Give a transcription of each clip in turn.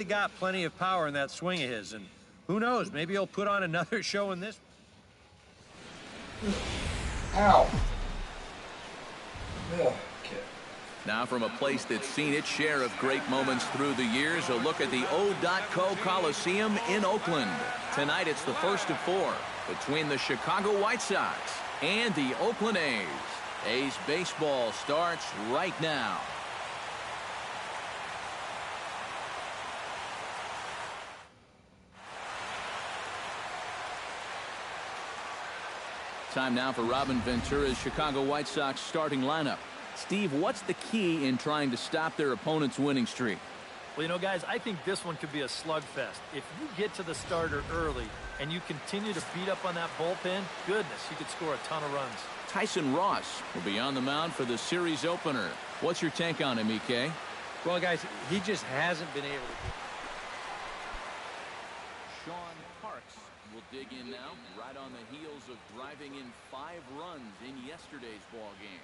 He got plenty of power in that swing of his, and who knows, maybe he'll put on another show in this. Ow. Okay. Now from a place that's seen its share of great moments through the years, a look at the O.Co Coliseum in Oakland. Tonight it's the first of four between the Chicago White Sox and the Oakland A's. A's baseball starts right now. Time now for Robin Ventura's Chicago White Sox starting lineup. Steve, what's the key in trying to stop their opponent's winning streak? Well, you know, guys, I think this one could be a slugfest. If you get to the starter early and you continue to beat up on that bullpen, goodness, you could score a ton of runs. Tyson Ross will be on the mound for the series opener. What's your take on him, EK? Well, guys, he just hasn't been able to. Sean Parks will dig in now, right on the heels of driving in 5 runs in yesterday's ball game.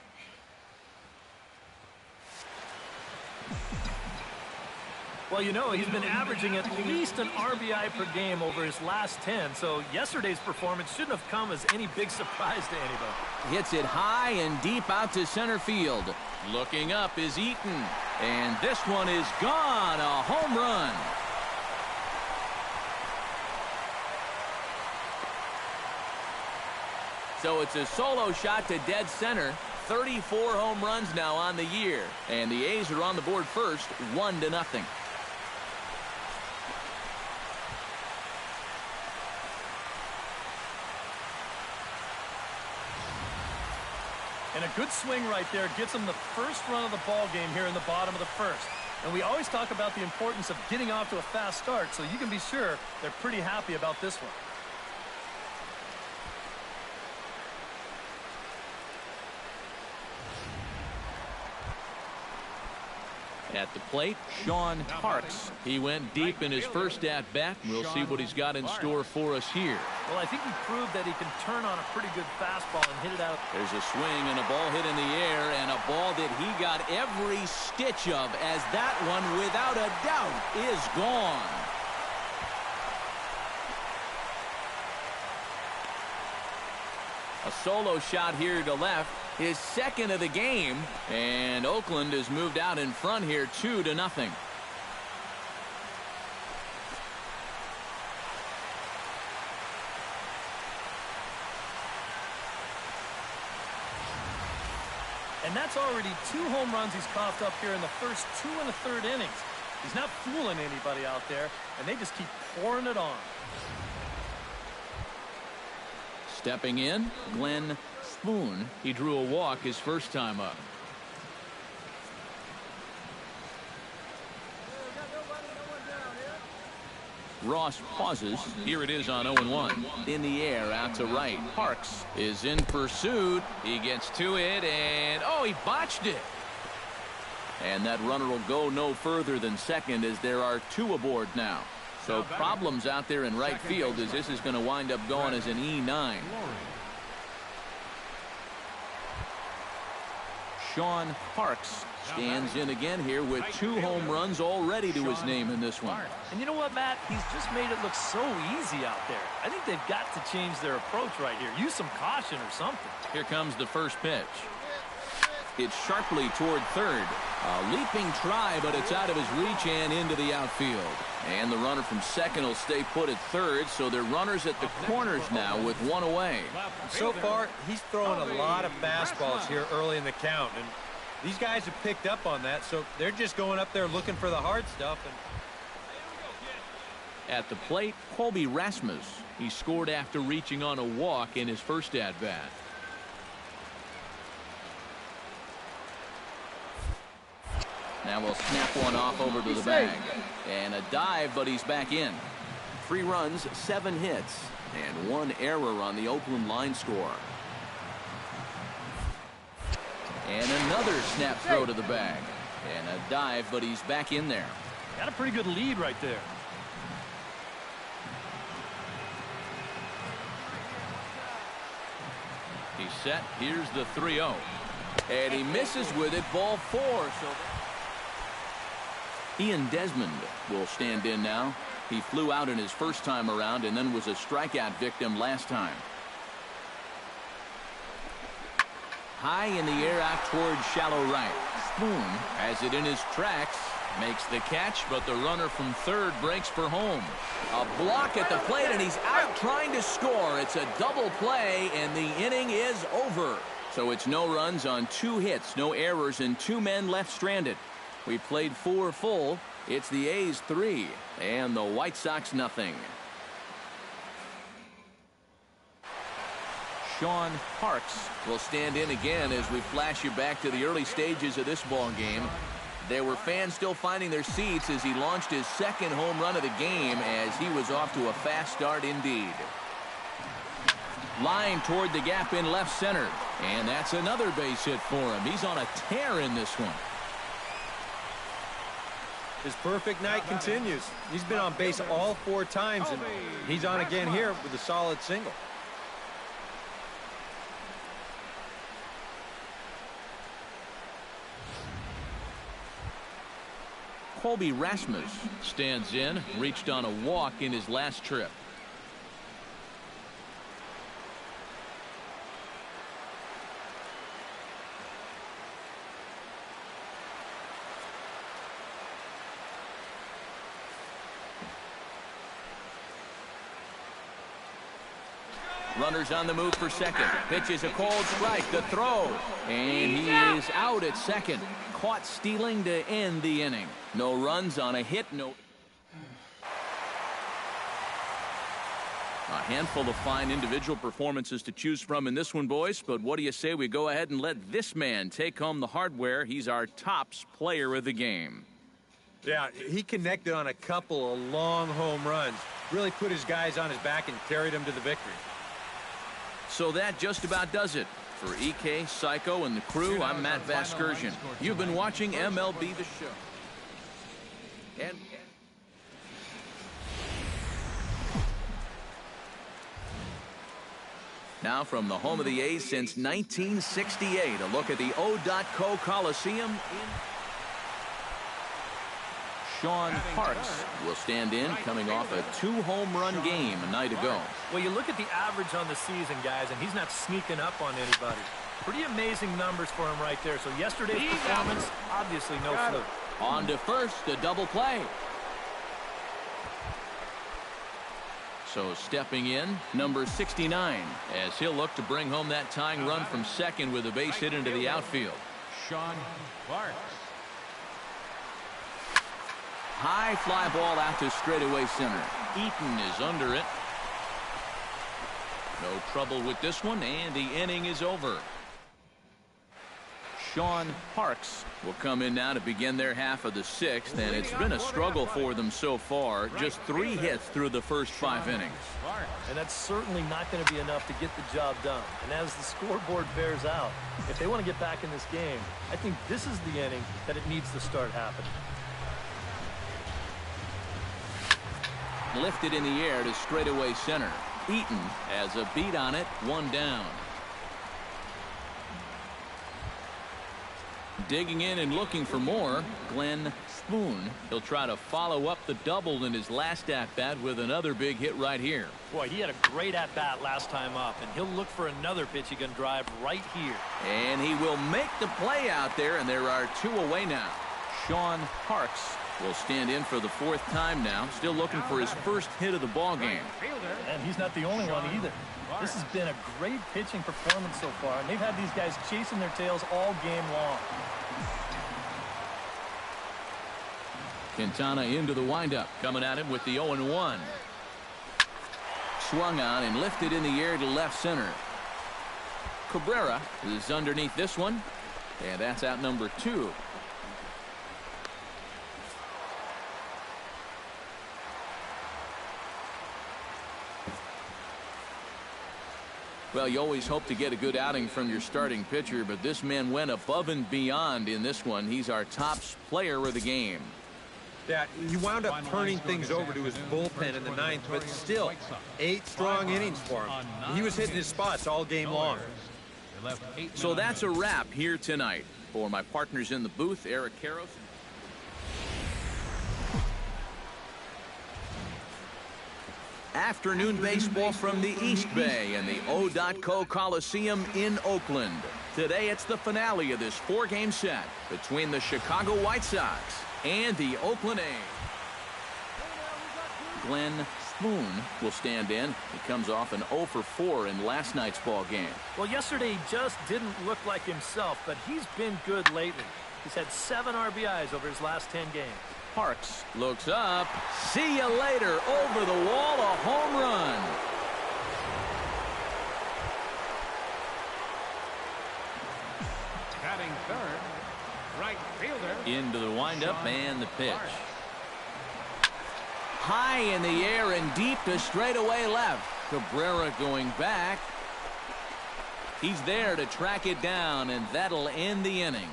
Well, you know, he's been averaging at least an RBI per game over his last 10, so yesterday's performance shouldn't have come as any big surprise to anybody. Hits it high and deep out to center field. Looking up is Eaton, and this one is gone, a home run. So it's a solo shot to dead center. 34 home runs now on the year, and the A's are on the board first, 1-0. And a good swing right there gets him the first run of the ball game here in the bottom of the first. And we always talk about the importance of getting off to a fast start, so you can be sure they're pretty happy about this one. At the plate, Sean Parks. He went deep in his first at-bat. We'll see what he's got in store for us here. Well, I think he proved that he can turn on a pretty good fastball and hit it out. There's a swing and a ball hit in the air, and a ball that he got every stitch of, as that one, without a doubt, is gone. A solo shot here to left. His second of the game, and Oakland has moved out in front here 2-0. And that's already 2 home runs he's coughed up here in the first 2 1/3 innings. He's not fooling anybody out there, and they just keep pouring it on. Stepping in, Glenn Spoon. He drew a walk his first time up. Ross pauses. Here it is on 0-1. In the air, out to right. Parks is in pursuit. He gets to it, and oh, he botched it. And that runner will go no further than second, as there are 2 aboard now. So problems out there in right field, as this is going to wind up going as an E9. Sean Parks stands in again here with 2 home runs already to his name in this one. And you know what, Matt? He's just made it look so easy out there. I think they've got to change their approach right here. Use some caution or something. Here comes the first pitch. It's sharply toward third. A leaping try, but it's out of his reach and into the outfield. And the runner from second will stay put at third, so they're runners at the corners now with 1 away. So far, he's throwing a lot of fastballs here early in the count, and these guys have picked up on that, so they're just going up there looking for the hard stuff. At the plate, Colby Rasmus. He scored after reaching on a walk in his first at-bat. Now we'll snap one off over to the bag. And a dive, but he's back in. 3 runs, 7 hits, and 1 error on the Oakland line score. And another snap throw to the bag. And a dive, but he's back in there. Got a pretty good lead right there. He's set. Here's the 3-0. And he misses with it, ball 4. So Ian Desmond will stand in now. He flew out in his first time around and then was a strikeout victim last time. High in the air out towards shallow right. Spoon has it in his tracks. Makes the catch, but the runner from third breaks for home. A block at the plate, and he's out trying to score. It's a double play, and the inning is over. So it's no runs on 2 hits, no errors, and 2 men left stranded. We played 4 full. It's the A's 3, and the White Sox nothing. Sean Parks will stand in again as we flash you back to the early stages of this ball game. There were fans still finding their seats as he launched his second home run of the game as he was off to a fast start indeed. Line toward the gap in left center, and that's another base hit for him. He's on a tear in this one. His perfect night continues. He's been on base all 4 times, and he's on again here with a solid single. Colby Rasmus stands in, reached on a walk in his last trip. Runners on the move for second. Pitch is a cold strike. The throw. And he is out at second. Caught stealing to end the inning. No runs on a hit. No. A handful of fine individual performances to choose from in this one, boys. But what do you say we go ahead and let this man take home the hardware? He's our tops player of the game. Yeah, he connected on a couple of long home runs. Really put his guys on his back and carried them to the victory. So that just about does it. For EK, Psycho, and the crew, I'm Matt Vasgersian. You've been watching MLB The Show. And now from the home of the A's since 1968, a look at the O.Co Coliseum in Sean Parks will stand in, coming off a 2-home-run game a night ago. Well, you look at the average on the season, guys, and he's not sneaking up on anybody. Pretty amazing numbers for him right there. So yesterday's performance, obviously no fluke. On to first, a double play. So stepping in, number 69, as he'll look to bring home that tying run from second with a base hit into the outfield. Sean Parks. High fly ball out to straightaway center. Eaton is under it. No trouble with this one, and the inning is over. Sean Parks will come in now to begin their half of the 6th, and it's been a struggle for them so far. Just 3 hits through the first 5 innings. And that's certainly not going to be enough to get the job done. And as the scoreboard bears out, if they want to get back in this game, I think this is the inning that it needs to start happening. Lifted in the air to straightaway center. Eaton has a beat on it, 1 down. Digging in and looking for more, Glenn Spoon. He'll try to follow up the double in his last at-bat with another big hit right here. Boy, he had a great at-bat last time up, and he'll look for another pitch he can drive right here. And he will make the play out there, and there are 2 away now. Sean Parks will stand in for the 4th time now, still looking for his first hit of the ball game. And he's not the only one either. This has been a great pitching performance so far, and they've had these guys chasing their tails all game long. Quintana into the windup, coming at him with the 0-1. Swung on and lifted in the air to left center. Cabrera is underneath this one, and that's out number 2. Well, you always hope to get a good outing from your starting pitcher, but this man went above and beyond in this one. He's our top player of the game. Yeah, he wound up turning things over to his bullpen in the 9th, but still, 8 strong innings for him. He was hitting his spots all game long. So that's a wrap here tonight. For my partners in the booth, Eric Karros. Afternoon baseball from the East Bay and the O.Co Coliseum in Oakland. Today it's the finale of this four-game set between the Chicago White Sox and the Oakland A's. Glenn Spoon will stand in. He comes off an 0 for 4 in last night's ball game. Well, yesterday he just didn't look like himself, but he's been good lately. He's had 7 RBIs over his last 10 games. Parks looks up. See you later. Over the wall, a home run. Batting third, right fielder. Into the windup and the pitch. High in the air and deep to straightaway left. Cabrera going back. He's there to track it down, and that'll end the inning.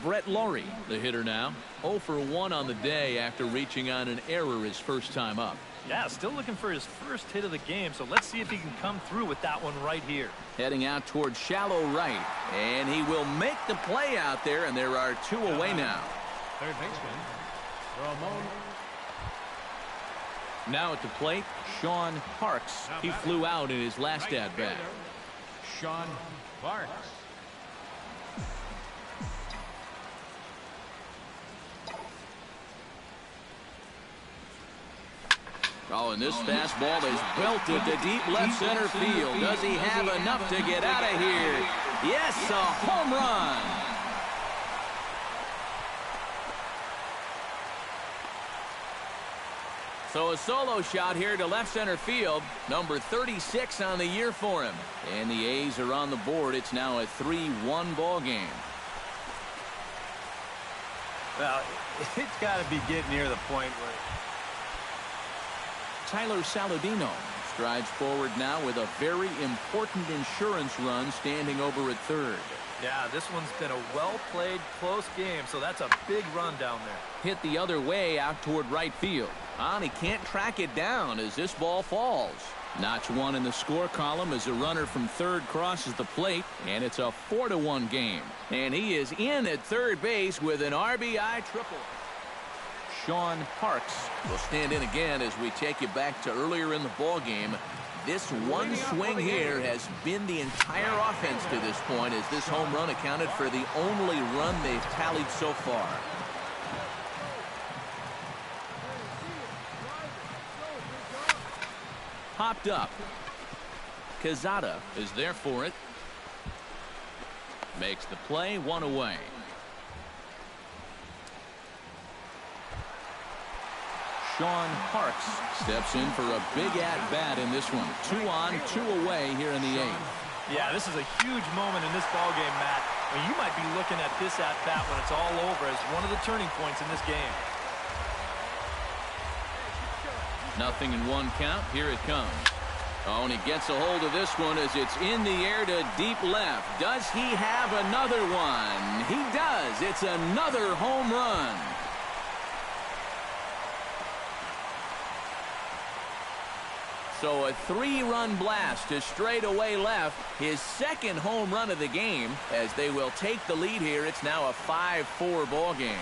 Brett Laurie, the hitter now. 0 for 1 on the day after reaching on an error his first time up. Yeah, still looking for his first hit of the game, so let's see if he can come through with that one right here. Heading out towards shallow right, and he will make the play out there, and there are 2 away now. Third baseman, Ramon. Now at the plate, Sean Parks. He flew out in his last at-bat. Sean Parks. Oh, and this fastball is belted to deep left center field. Does he have enough to get out of here? Yes, a home run. So a solo shot here to left center field. Number 36 on the year for him. And the A's are on the board. It's now a 3-1 ball game. Well, it's got to be getting near the point where Tyler Saladino strides forward now with a very important insurance run standing over at third. Yeah, this one's been a well-played, close game, so that's a big run down there. Hit the other way out toward right field. And he can't track it down as this ball falls. Notch 1 in the score column as a runner from third crosses the plate, and it's a 4-1 game. And he is in at third base with an RBI triple. Sean Parks will stand in again as we take you back to earlier in the ball game. This one swing here has been the entire offense to this point, as this home run accounted for the only run they've tallied so far. Popped up. Quezada is there for it. Makes the play, 1 away. Sean Parks steps in for a big at-bat in this one. 2 on, 2 away here in the 8th. Yeah, this is a huge moment in this ballgame, Matt. I mean, you might be looking at this at-bat when it's all over as one of the turning points in this game. 0-1 count. Here it comes. Oh, and he gets a hold of this one as it's in the air to deep left. Does he have another one? He does. It's another home run. So a 3-run blast to straightaway left. His second home run of the game as they will take the lead here. It's now a 5-4 ball game.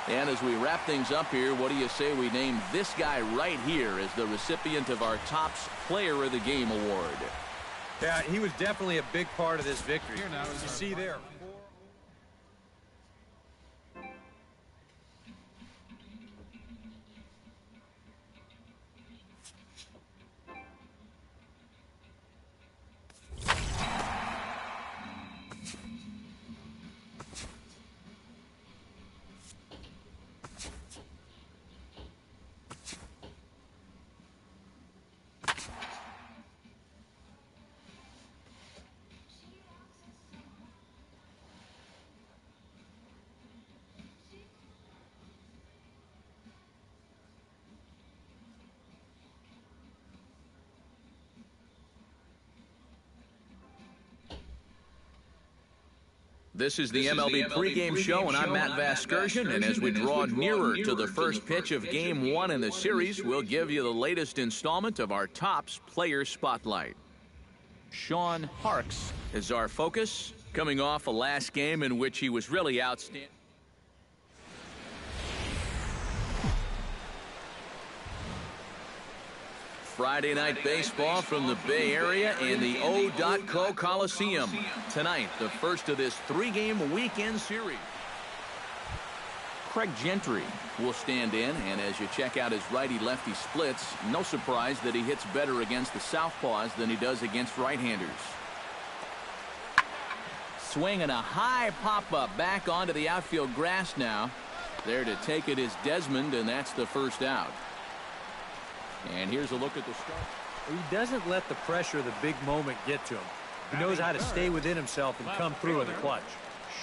And as we wrap things up here, what do you say we name this guy right here as the recipient of our Topps Player of the Game award? Yeah, he was definitely a big part of this victory. As you see there. This is the MLB pregame show, and I'm Matt Vasgersian. And as we draw nearer to the first pitch of Game 1 in the series, we'll give you the latest installment of our Topps Player Spotlight. Sean Parks is our focus, coming off a last game in which he was really outstanding. Friday night baseball from the Bay Area in the O.Co Coliseum. Tonight, the first of this three-game weekend series. Craig Gentry will stand in, and as you check out his righty-lefty splits, no surprise that he hits better against the southpaws than he does against right-handers. Swinging a high pop-up back onto the outfield grass now. There to take it is Desmond, and that's the first out. And here's a look at the start. He doesn't let the pressure of the big moment get to him. He knows how to stay within himself and come through in the clutch.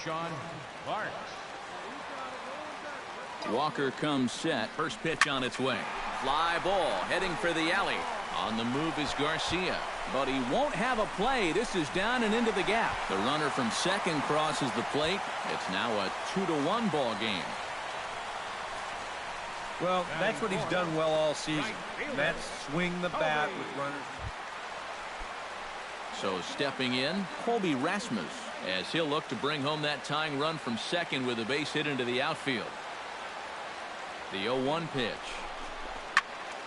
Sean Parks. Walker comes set. First pitch on its way. Fly ball heading for the alley. On the move is Garcia. But he won't have a play. This is down and into the gap. The runner from second crosses the plate. It's now a 2-1 ball game. Well, that's what he's done well all season. That's swing the bat with runners. So stepping in, Colby Rasmus, as he'll look to bring home that tying run from second with a base hit into the outfield. The 0-1 pitch.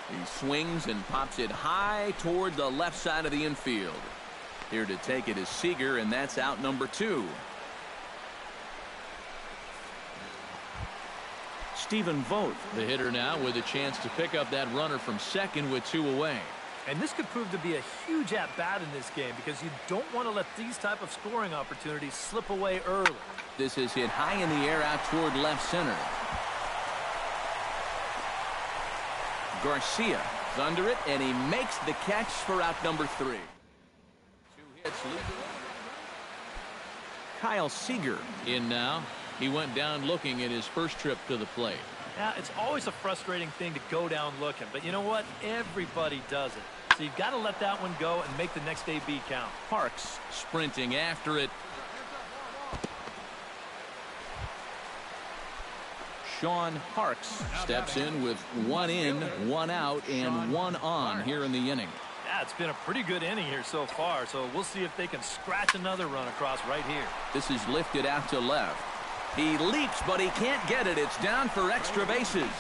He swings and pops it high toward the left side of the infield. Here to take it is Seager, and that's out number 2. Stephen Vogt, the hitter now, with a chance to pick up that runner from second with 2 away. And this could prove to be a huge at-bat in this game because you don't want to let these type of scoring opportunities slip away early. This is hit high in the air out toward left center. Garcia is under it, and he makes the catch for out number 3. 2 hits. Kyle Seager in now. He went down looking at his first trip to the plate. Yeah, it's always a frustrating thing to go down looking, but you know what? Everybody does it. So you've got to let that one go and make the next AB count. Parks sprinting after it. Sean Parks steps in with 1 in, 1 out, and 1 on here in the inning. Yeah, it's been a pretty good inning here so far, so we'll see if they can scratch another run across right here. This is lifted out to left. He leaps, but he can't get it. It's down for extra bases.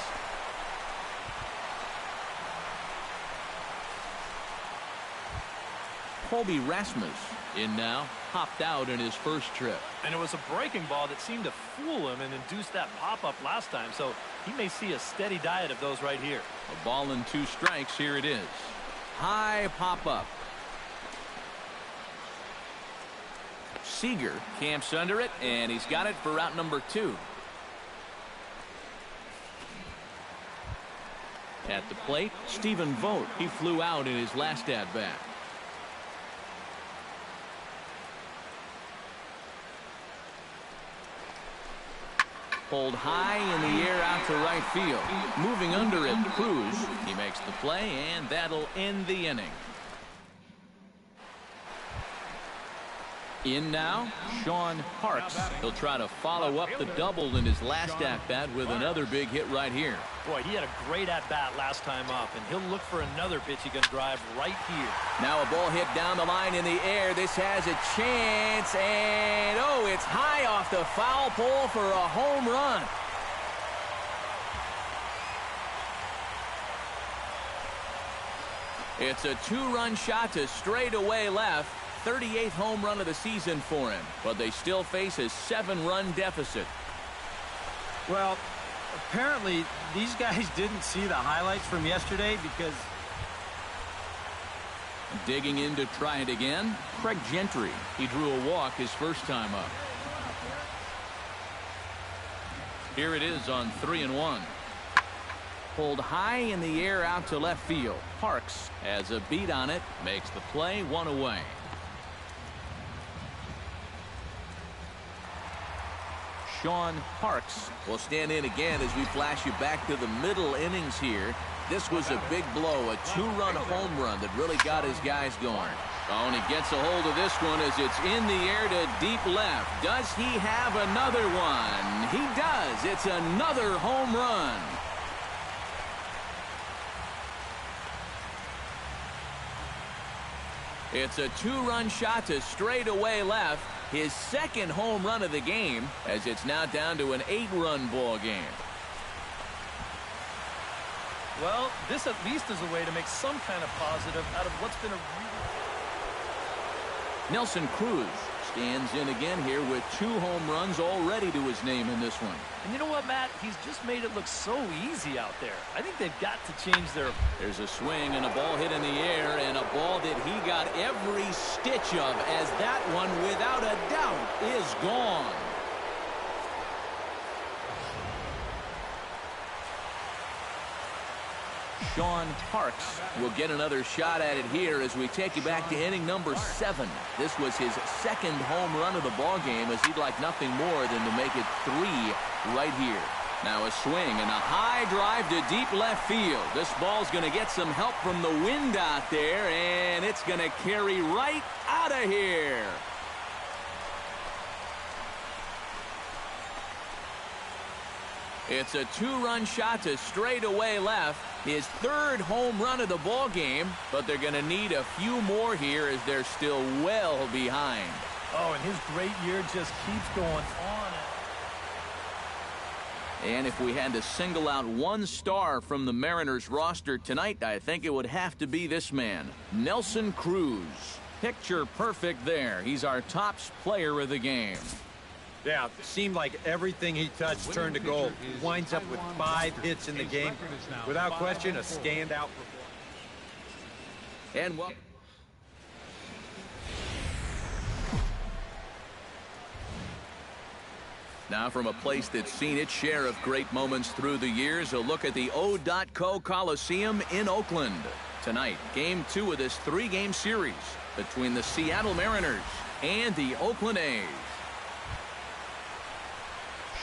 Colby Rasmus in now, popped out in his first trip. And it was a breaking ball that seemed to fool him and induce that pop-up last time, so he may see a steady diet of those right here. A ball and 2 strikes. Here it is. High pop-up. Seager camps under it, and he's got it for out number 2. At the plate, Stephen Vogt. He flew out in his last at-bat. Pulled high in the air out to right field. Moving under it, Cruz. He makes the play, and that'll end the inning. In now, Sean Parks. He'll try to follow up the double in his last at-bat with another big hit right here. Boy, he had a great at-bat last time up, and he'll look for another pitch he can drive right here. Now a ball hit down the line in the air. This has a chance, and oh, it's high off the foul pole for a home run. It's a 2-run shot to straightaway left. 38th home run of the season for him, but they still face a 7-run deficit. Well, apparently these guys didn't see the highlights from yesterday because... Digging in to try it again, Craig Gentry. He drew a walk his first time up. Here it is on 3-1. Pulled high in the air out to left field. Parks has a beat on it, makes the play, 1 away. Sean Parks will stand in again as we flash you back to the middle innings here. This was a big blow, a 2-run home run that really got his guys going. Oh, and he gets a hold of this one as it's in the air to deep left. Does he have another one? He does. It's another home run. It's a 2-run shot to straightaway left. His second home run of the game, as it's now down to an 8-run ball game. Well, this at least is a way to make some kind of positive out of what's been a Nelson Cruz stands in again here with 2 home runs already to his name in this one. And you know what, Matt? He's just made it look so easy out there. I think they've got to change their... There's a swing and a ball hit in the air, and a ball that he got every stitch of, as that one, without a doubt, is gone. Sean Parks will get another shot at it here as we take you back to inning number 7. This was his second home run of the ball game, as he'd like nothing more than to make it 3 right here. Now a swing and a high drive to deep left field. This ball's going to get some help from the wind out there, and it's going to carry right out of here. It's a 2-run shot to straightaway left. His 3rd home run of the ball game, but they're going to need a few more here as they're still well behind. Oh, and his great year just keeps going on. And if we had to single out one star from the Mariners roster tonight, I think it would have to be this man, Nelson Cruz. Picture perfect there. He's our top player of the game. Yeah, it seemed like everything he touched turned to gold. He winds up with 5 hits in the game. Without question, a standout performance. And well, now from a place that's seen its share of great moments through the years, a look at the O.co Coliseum in Oakland. Tonight, Game 2 of this 3-game series between the Seattle Mariners and the Oakland A's.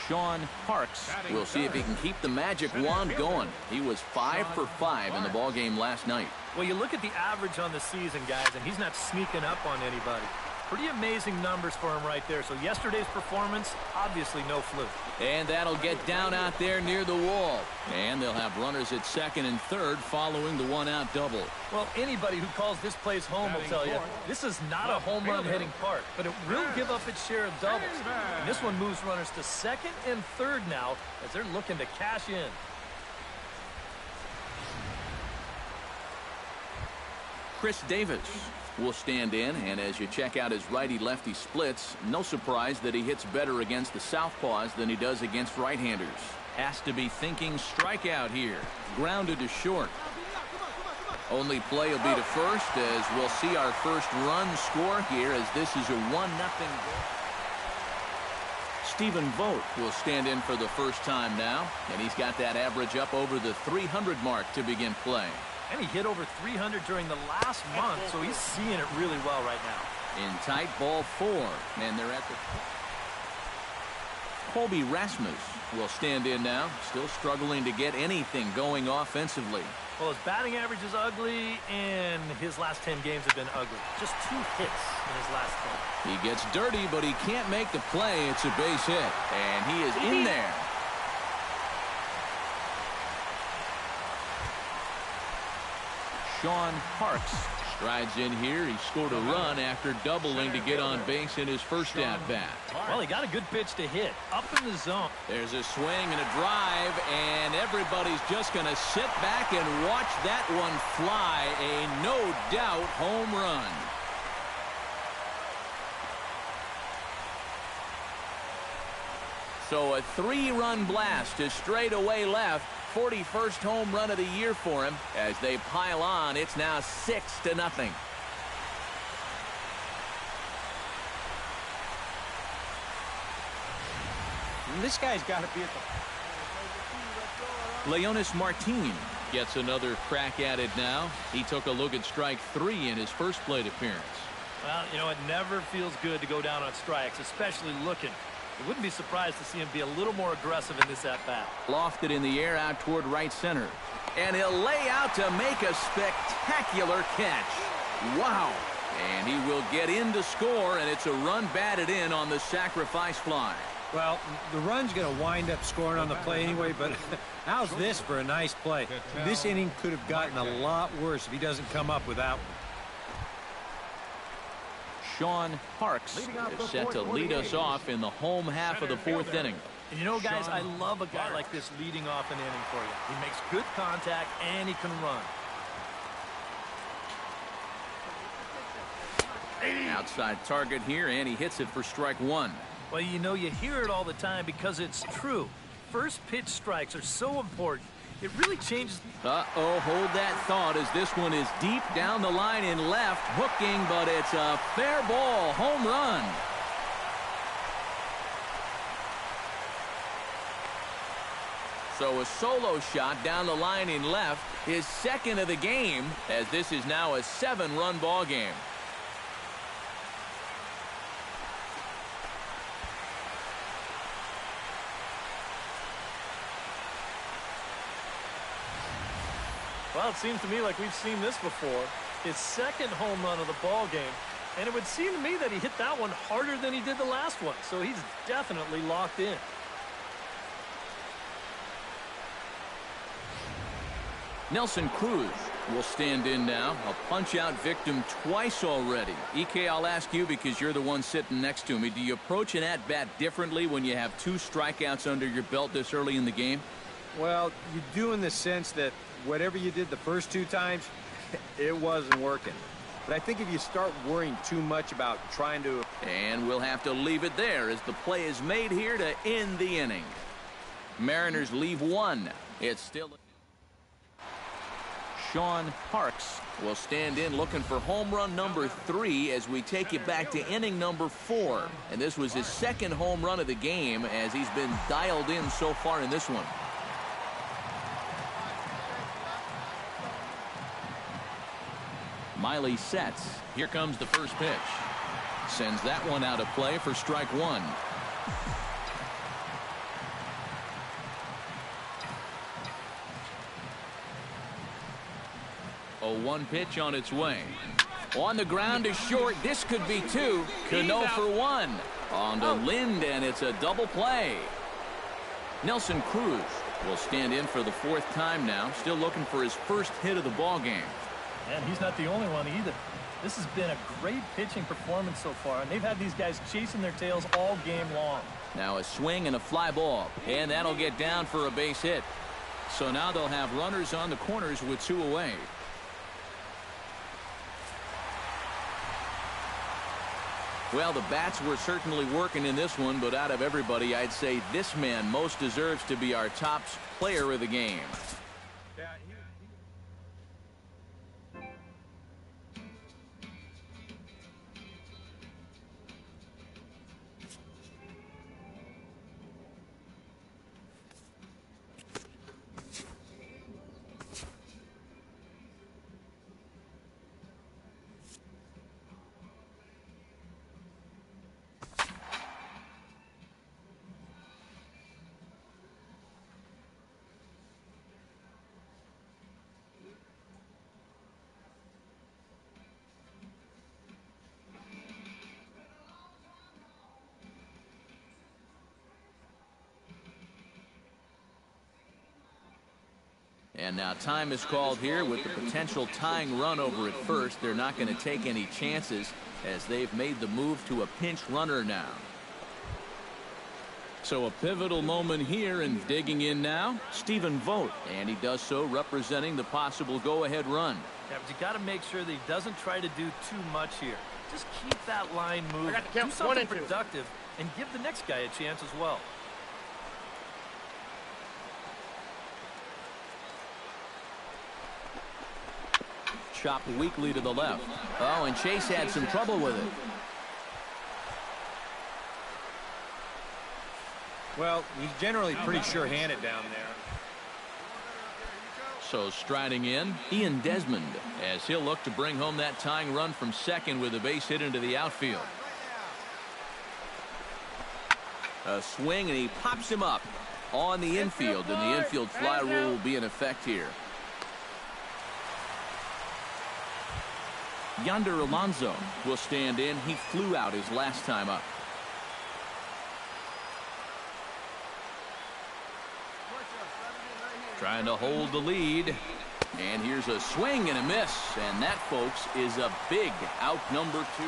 Sean Parks will see if he can keep the magic wand going. He was 5 for 5 in the ball game last night. Well, you look at the average on the season, guys, and he's not sneaking up on anybody. Pretty amazing numbers for him right there. So yesterday's performance, obviously no fluke. And that'll get down out there near the wall. And they'll have runners at 2nd and 3rd following the 1-out double. Well, anybody who calls this place home will tell you this is not a home run hitting park, but it will give up its share of doubles. And this one moves runners to 2nd and 3rd now as they're looking to cash in. Chris Davis will stand in, and as you check out his righty-lefty splits, no surprise that he hits better against the southpaws than he does against right-handers. Has to be thinking strikeout here. Grounded to short. Only play will be to first, as we'll see our first run score here, as this is a 1-0 goal. Stephen Vogt will stand in for the first time now, and he's got that average up over the 300 mark to begin play. And he hit over 300 during the last month, so he's seeing it really well right now. In tight, ball 4, and they're at the... Colby Rasmus will stand in now, still struggling to get anything going offensively. Well, his batting average is ugly, and his last 10 games have been ugly. Just 2 hits in his last 10. He gets dirty, but he can't make the play. It's a base hit, and he is in there. Sean Parks strides in here. He scored a run after doubling to get on base in his first at-bat. Well, he got a good pitch to hit up in the zone. There's a swing and a drive, and everybody's just going to sit back and watch that one fly. A no-doubt home run. So a 3-run blast to straightaway left. 41st home run of the year for him. As they pile on, it's now 6-0. This guy's got to be at the... Leonis Martin gets another crack at it now. He took a look at strike 3 in his first plate appearance. Well, you know, it never feels good to go down on strikes, especially looking. I wouldn't be surprised to see him be a little more aggressive in this at-bat. Lofted in the air out toward right center. And he'll lay out to make a spectacular catch. Wow. And he will get in to score, and it's a run batted in on the sacrifice fly. Well, the run's going to wind up scoring on the play anyway, but how's this for a nice play? This inning could have gotten a lot worse if he doesn't come up with that one. Sean Parks is set to lead us off in the home half of the fourth inning. And you know, guys, I love a guy like this leading off an inning for you. He makes good contact, and he can run. Outside target here, and he hits it for strike one. Well, you know, you hear it all the time because it's true. First pitch strikes are so important. It really changes. Uh-oh, hold that thought as this one is deep down the line in left, hooking, but it's a fair ball, home run. So a solo shot down the line in left, his second of the game, as this is now a 7-run ball game. Well, it seems to me like we've seen this before. His second home run of the ball game. And it would seem to me that he hit that one harder than he did the last one. So he's definitely locked in. Nelson Cruz will stand in now. A punch-out victim twice already. EK, I'll ask you because you're the one sitting next to me. Do you approach an at-bat differently when you have 2 strikeouts under your belt this early in the game? Well, you do in the sense that whatever you did the first 2 times, it wasn't working. But I think if you start worrying too much about trying to... And we'll have to leave it there as the play is made here to end the inning. Mariners leave 1. It's still... Sean Parks will stand in looking for home run number 3 as we take you back to inning number 4. And this was his second home run of the game as he's been dialed in so far in this one. Miley sets. Here comes the first pitch. Sends that one out of play for strike 1. A 1 pitch on its way. On the ground is short. This could be 2. Cano for 1. On to Lind, and it's a double play. Nelson Cruz will stand in for the 4th time now. Still looking for his first hit of the ball game. And he's not the only one either. This has been a great pitching performance so far, and they've had these guys chasing their tails all game long. Now a swing and a fly ball, and that'll get down for a base hit. So now they'll have runners on the corners with 2 away. Well, the bats were certainly working in this one, but out of everybody, I'd say this man most deserves to be our top player of the game. And now time is called here with the potential tying run over at first. They're not going to take any chances as they've made the move to a pinch runner now. So a pivotal moment here, and digging in now, Stephen Vogt. And he does so representing the possible go-ahead run. Yeah, but you got to make sure that he doesn't try to do too much here. Just keep that line moving. Do something productive and give the next guy a chance as well. Chopped weakly to the left. Oh, and Chase had some trouble with it. Well, he's generally pretty sure-handed down there. So striding in, Ian Desmond, as he'll look to bring home that tying run from second with a base hit into the outfield. A swing, and he pops him up on the infield, and the infield fly rule will be in effect here. Yonder Alonso will stand in. He flew out his last time up. Trying to hold the lead. And here's a swing and a miss. And that, folks, is a big out number 2.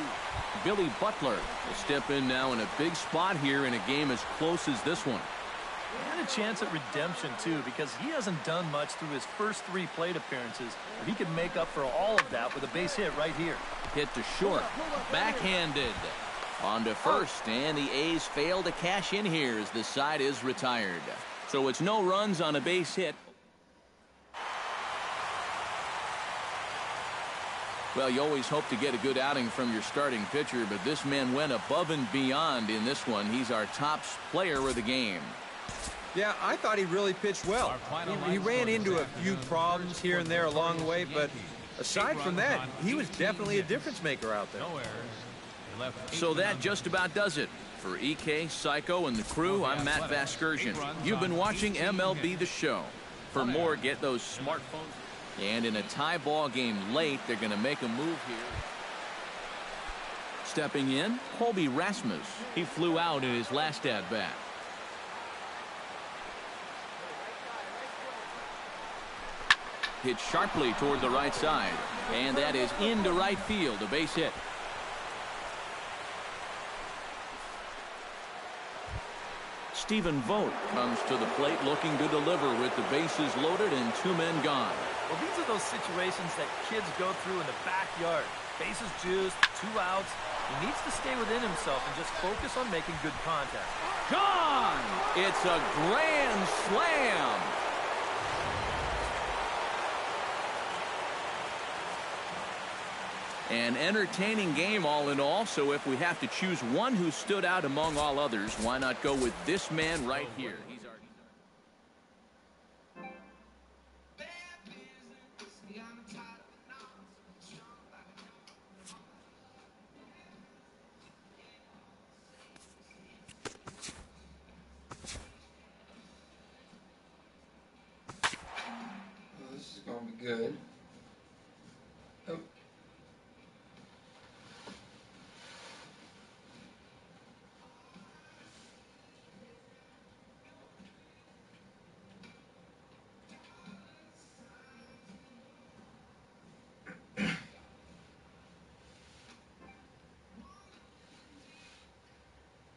Billy Butler will step in now in a big spot here in a game as close as this one. And a chance at redemption, too, because he hasn't done much through his first 3 plate appearances. But he can make up for all of that with a base hit right here. Hit to short. Backhanded. On to first, and the A's fail to cash in here as the side is retired. So it's no runs on a base hit. Well, you always hope to get a good outing from your starting pitcher, but this man went above and beyond in this one. He's our top player of the game. Yeah, I thought he really pitched well. He ran into a few problems here and there along the way, but aside from that, he was definitely a difference maker out there. So that just about does it. For EK, Psycho, and the crew, I'm Matt Vasgersian. You've been watching MLB The Show. For more, get those smartphones. And in a tie ball game late, they're going to make a move here. Stepping in, Colby Rasmus. He flew out in his last at-bat. Hit sharply toward the right side. And that is into right field, a base hit. Stephen Vogt comes to the plate looking to deliver with the bases loaded and 2 men gone. Well, these are those situations that kids go through in the backyard. Bases juiced, 2 outs. He needs to stay within himself and just focus on making good contact. Gone! It's a grand slam! An entertaining game all in all, so if we have to choose one who stood out among all others, why not go with this man right here? He's our... Well, this is going to be good. Oh.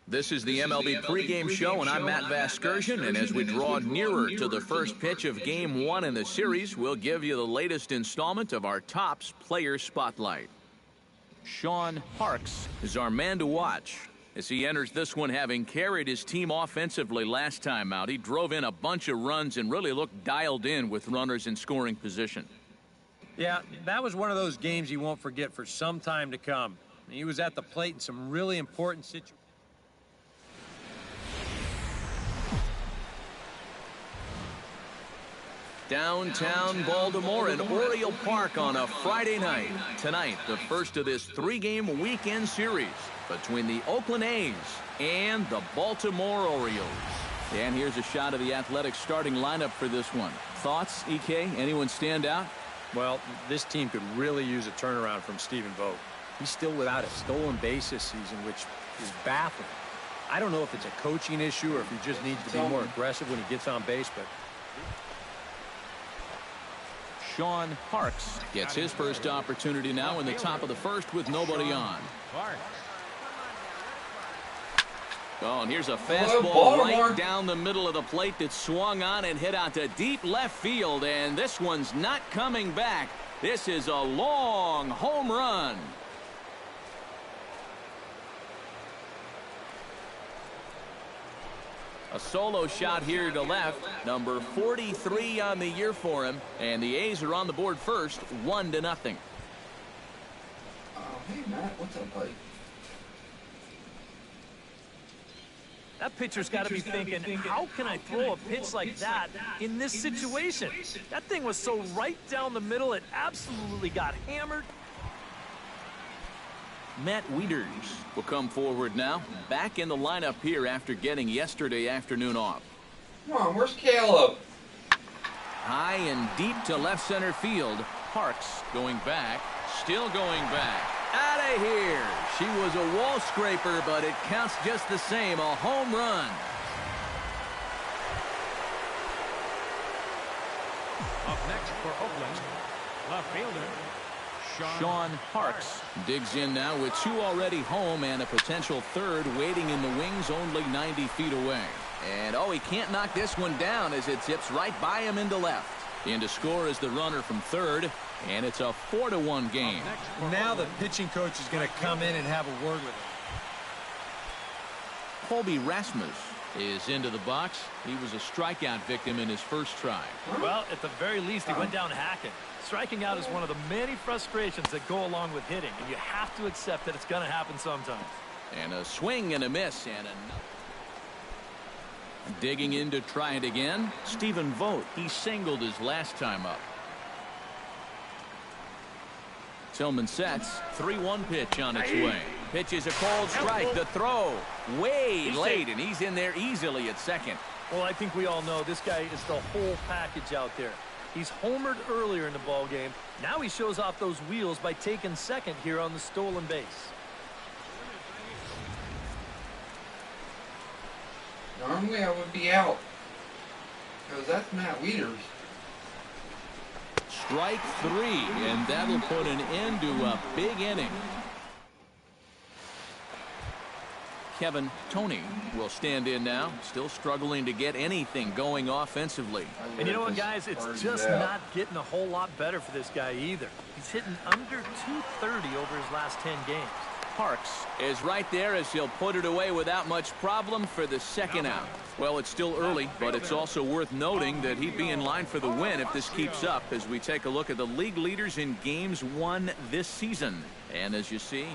This is the MLB pregame show, and I'm Matt Vasgersian, and as we draw nearer to the first pitch of Game 1 in the series, we'll give you the latest installment of our Topps Player Spotlight. Sean Parks is our man to watch as he enters this one, having carried his team offensively last time out. He drove in a bunch of runs and really looked dialed in with runners in scoring position. Yeah, that was one of those games he won't forget for some time to come. He was at the plate in some really important situations. Downtown Baltimore and Oriole Park on a Friday night. Tonight, the first of this 3-game weekend series between the Oakland A's and the Baltimore Orioles. And here's a shot of the Athletics starting lineup for this one. Thoughts, EK? Anyone stand out? Well, this team could really use a turnaround from Stephen Vogt. He's still without a stolen base this season, which is baffling. I don't know if it's a coaching issue or if he just needs to be more aggressive when he gets on base, but... Sean Parks gets his first opportunity now in the top of the first with nobody on. Oh, and here's a fastball right down the middle of the plate that swung on and hit out to deep left field, and this one's not coming back. This is a long home run. A solo shot here to left. Number 43 on the year for him. And the A's are on the board first, 1-0. Hey, Matt, what's up, buddy? That pitcher's got to be thinking, how can I throw a pitch like that in this situation? That thing was so right down the middle, it absolutely got hammered. Matt Wieters will come forward now, back in the lineup here after getting yesterday afternoon off. Come on, where's Caleb? High and deep to left center field. Parks going back, still going back. Out of here. She was a wall scraper, but it counts just the same, a home run. Up next for Oakland, left fielder Sean Parks digs in now with 2 already home and a potential third waiting in the wings only 90 feet away. And oh, he can't knock this one down as it zips right by him into left. In to score is the runner from third, and it's a 4-1 game. Now the pitching coach is going to come in and have a word with him. Colby Rasmus is into the box. He was a strikeout victim in his first try. Well, at the very least, he went down hacking. Striking out is one of the many frustrations that go along with hitting, and you have to accept that it's going to happen sometimes. And a swing and a miss and another. Digging in to try it again, Stephen Vogt. He singled his last time up. Tillman sets. 3-1 pitch on its way. Pitch is a cold strike. The throw way late, and he's in there easily at second. Well, I think we all know this guy is the whole package out there. He's homered earlier in the ball game. Now he shows off those wheels by taking second here on the stolen base. Normally I would be out. Because that's Matt Wieters. Strike 3, and that'll put an end to a big inning. Kevin Toney will stand in now, still struggling to get anything going offensively. And you know what, guys? It's just not getting a whole lot better for this guy either. He's hitting under 230 over his last 10 games. Parks is right there as he'll put it away without much problem for the second out. Well, it's still early, but it's also worth noting that he'd be in line for the win if this keeps up as we take a look at the league leaders in games won this season. And as you see,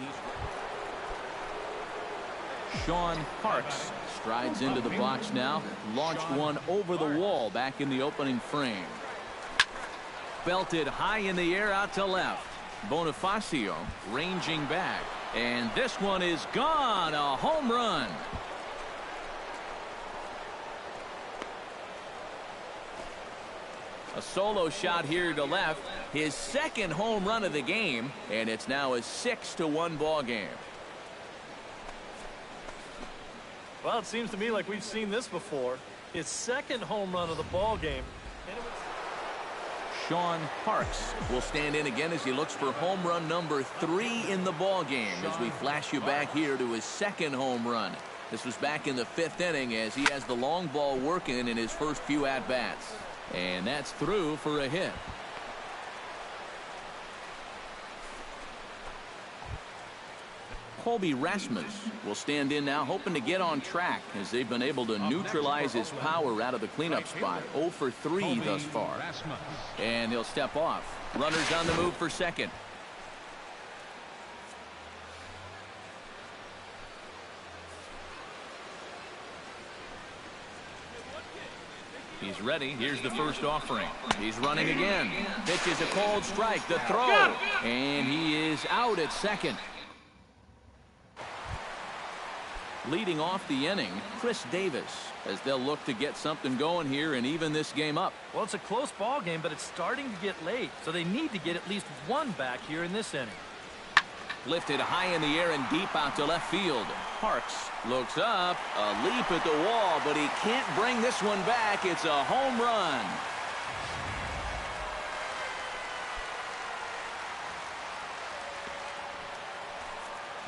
Sean Parks strides into the box now, launched one over the wall back in the opening frame. Belted high in the air out to left. Bonifacio ranging back. And this one is gone. A home run. A solo shot here to left. His second home run of the game. And it's now a 6-1 ball game. Well, it seems to me like we've seen this before. His second home run of the ball game. Sean Parks will stand in again as he looks for home run number 3 in the ball game as we flash you back here to his second home run. This was back in the 5th inning as he has the long ball working in his first few at-bats. And that's through for a hit. Colby Rasmus will stand in now, hoping to get on track as they've been able to neutralize his power out of the cleanup spot. 0 for 3 thus far. And he'll step off. Runners on the move for second. He's ready. Here's the first offering. He's running again. Pitch is a cold strike. The throw. And he is out at second. Leading off the inning, Chris Davis, as they'll look to get something going here and even this game up. Well, it's a close ball game, but it's starting to get late, so they need to get at least one back here in this inning. Lifted high in the air and deep out to left field. Parks looks up, a leap at the wall, but he can't bring this one back. It's a home run.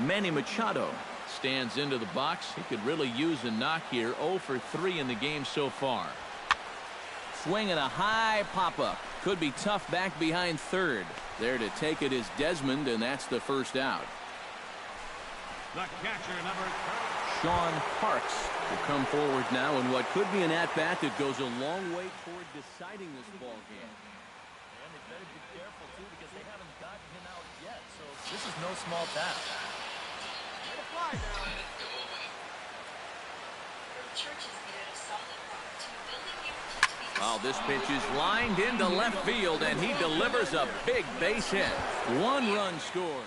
Manny Machado stands into the box. He could really use a knock here. 0 for 3 in the game so far. Swinging a high pop-up. Could be tough back behind third. There to take it is Desmond, and that's the first out. the catcher, number 30. Sean Parks will come forward now in what could be an at-bat that goes a long way toward deciding this ball game. And they better be careful, too, because they haven't gotten him out yet. So this is no small task. Well, this pitch is lined into left field, and he delivers a big base hit. 1 run scored.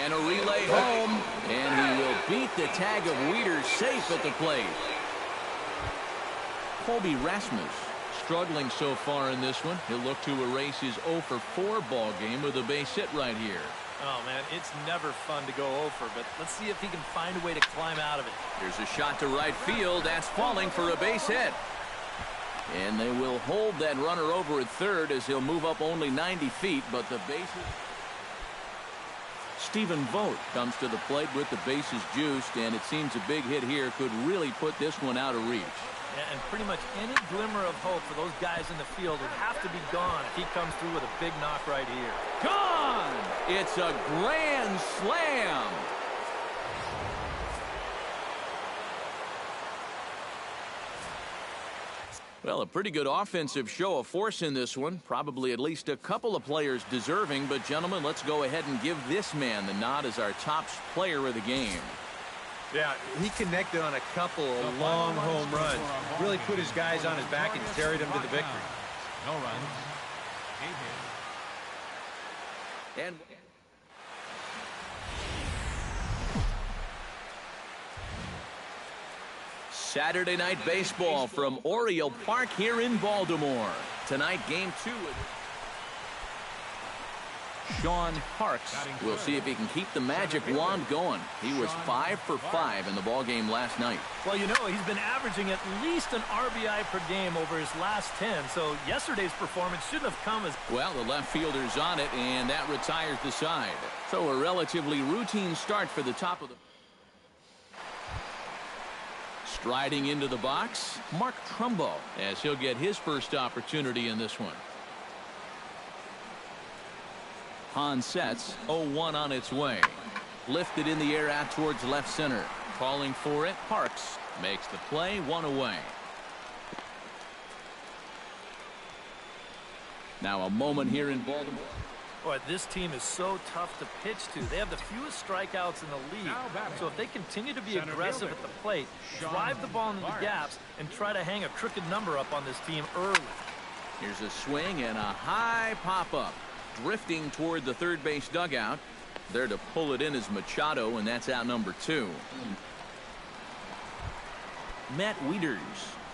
And a relay home. And he will beat the tag of Wieters safe at the plate. Colby Rasmus struggling so far in this one. He'll look to erase his 0 for 4 ball game with a base hit right here. Oh, man, it's never fun to go over, but let's see if he can find a way to climb out of it. Here's a shot to right field. That's falling for a base hit. And they will hold that runner over at third as he'll move up only 90 feet, but the bases. Stephen Vogt comes to the plate with the bases juiced, and it seems a big hit here could really put this one out of reach. Yeah, and pretty much any glimmer of hope for those guys in the field would have to be gone if he comes through with a big knock right here. Gone! It's a grand slam. Well, a pretty good offensive show of force in this one. Probably at least a couple of players deserving. But, gentlemen, let's go ahead and give this man the nod as our top player of the game. Yeah, he connected on a couple of long home runs. Really put his guys on his back and carried them to the victory. No runs. 8 hits. And Saturday night baseball from Oriole Park here in Baltimore. Tonight, game 2. Sean Parks will see if he can keep the magic wand going. He was 5 for 5 in the ball game last night. Well, you know, he's been averaging at least an RBI per game over his last 10, so yesterday's performance shouldn't have come as... Well, the left fielder's on it, and that retires the side. So a relatively routine start for the top of the... Striding into the box, Mark Trumbo, as he'll get his first opportunity in this one. Hahn sets, 0-1 on its way. Lifted in the air out towards left center. Calling for it, Parks makes the play, 1 away. Now a moment here in Baltimore. Boy, this team is so tough to pitch to. They have the fewest strikeouts in the league. So if they continue to be aggressive at the plate, drive the ball into the gaps, and try to hang a crooked number up on this team early. Here's a swing and a high pop-up. Drifting toward the third base dugout. There to pull it in is Machado, and that's out number 2. Matt Wieters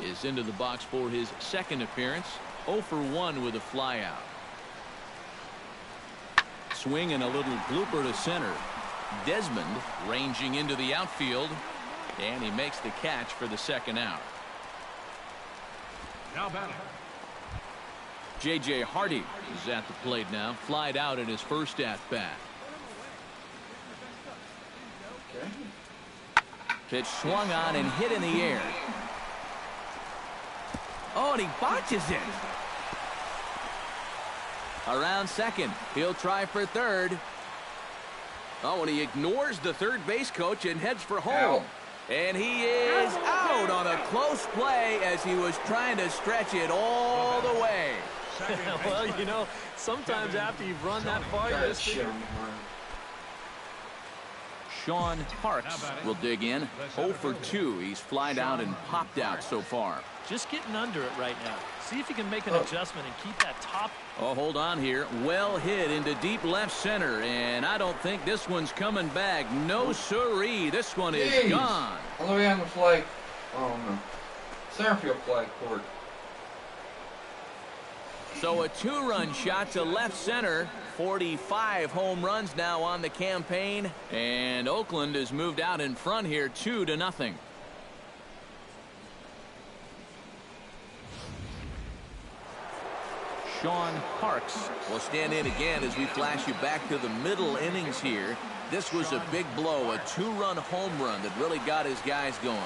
is into the box for his second appearance. 0 for 1 with a flyout. Swing and a little blooper to center. Desmond ranging into the outfield, and he makes the catch for the second out. Now batting. J.J. Hardy is at the plate now. Flied out in his first at-bat. Okay. Pitch swung on and hit in the air. Oh, and he botches it. Around second. He'll try for third. Oh, and he ignores the third base coach and heads for home. And he is out on a close play as he was trying to stretch it all the way. Well, you know, sometimes after you've run that far, you just figure... Sean Parks will dig in. 0 for 2. He's flied out and popped out so far. Just getting under it right now. See if he can make an adjustment and keep that top... Oh, hold on here. Well hit into deep left center, and I don't think this one's coming back. No siree. This one is gone. All the way on the flag. Oh, no. Center field flag court. So a 2-run shot to left center. 45 home runs now on the campaign, and Oakland has moved out in front here 2-0. Sean Parks will stand in again as we flash you back to the middle innings here. This was a big blow, a 2-run home run that really got his guys going.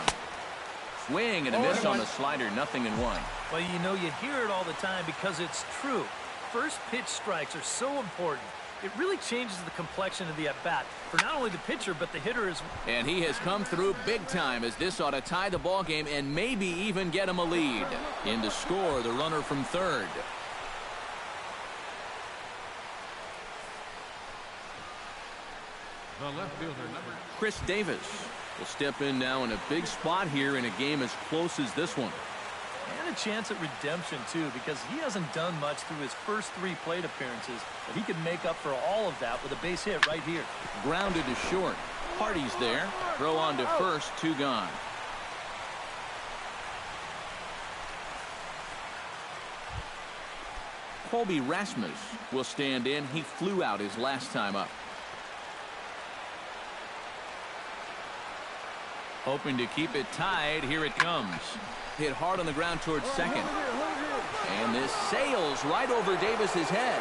Swing and a miss on the slider, 0-1. Well, you know, you hear it all the time because it's true. First pitch strikes are so important. It really changes the complexion of the at-bat for not only the pitcher, but the hitter as well. And he has come through big time as this ought to tie the ball game and maybe even get him a lead. In to score, the runner from third. The left fielder, number Chris Davis will step in now in a big spot here in a game as close as this one. And a chance at redemption, too, because he hasn't done much through his first 3 plate appearances, but he can make up for all of that with a base hit right here. Grounded to short. Hardy's there. Throw on to first, 2 gone. Colby Rasmus will stand in. He flew out his last time up. Hoping to keep it tied. Here it comes. Hit hard on the ground towards second. And this sails right over Davis's head.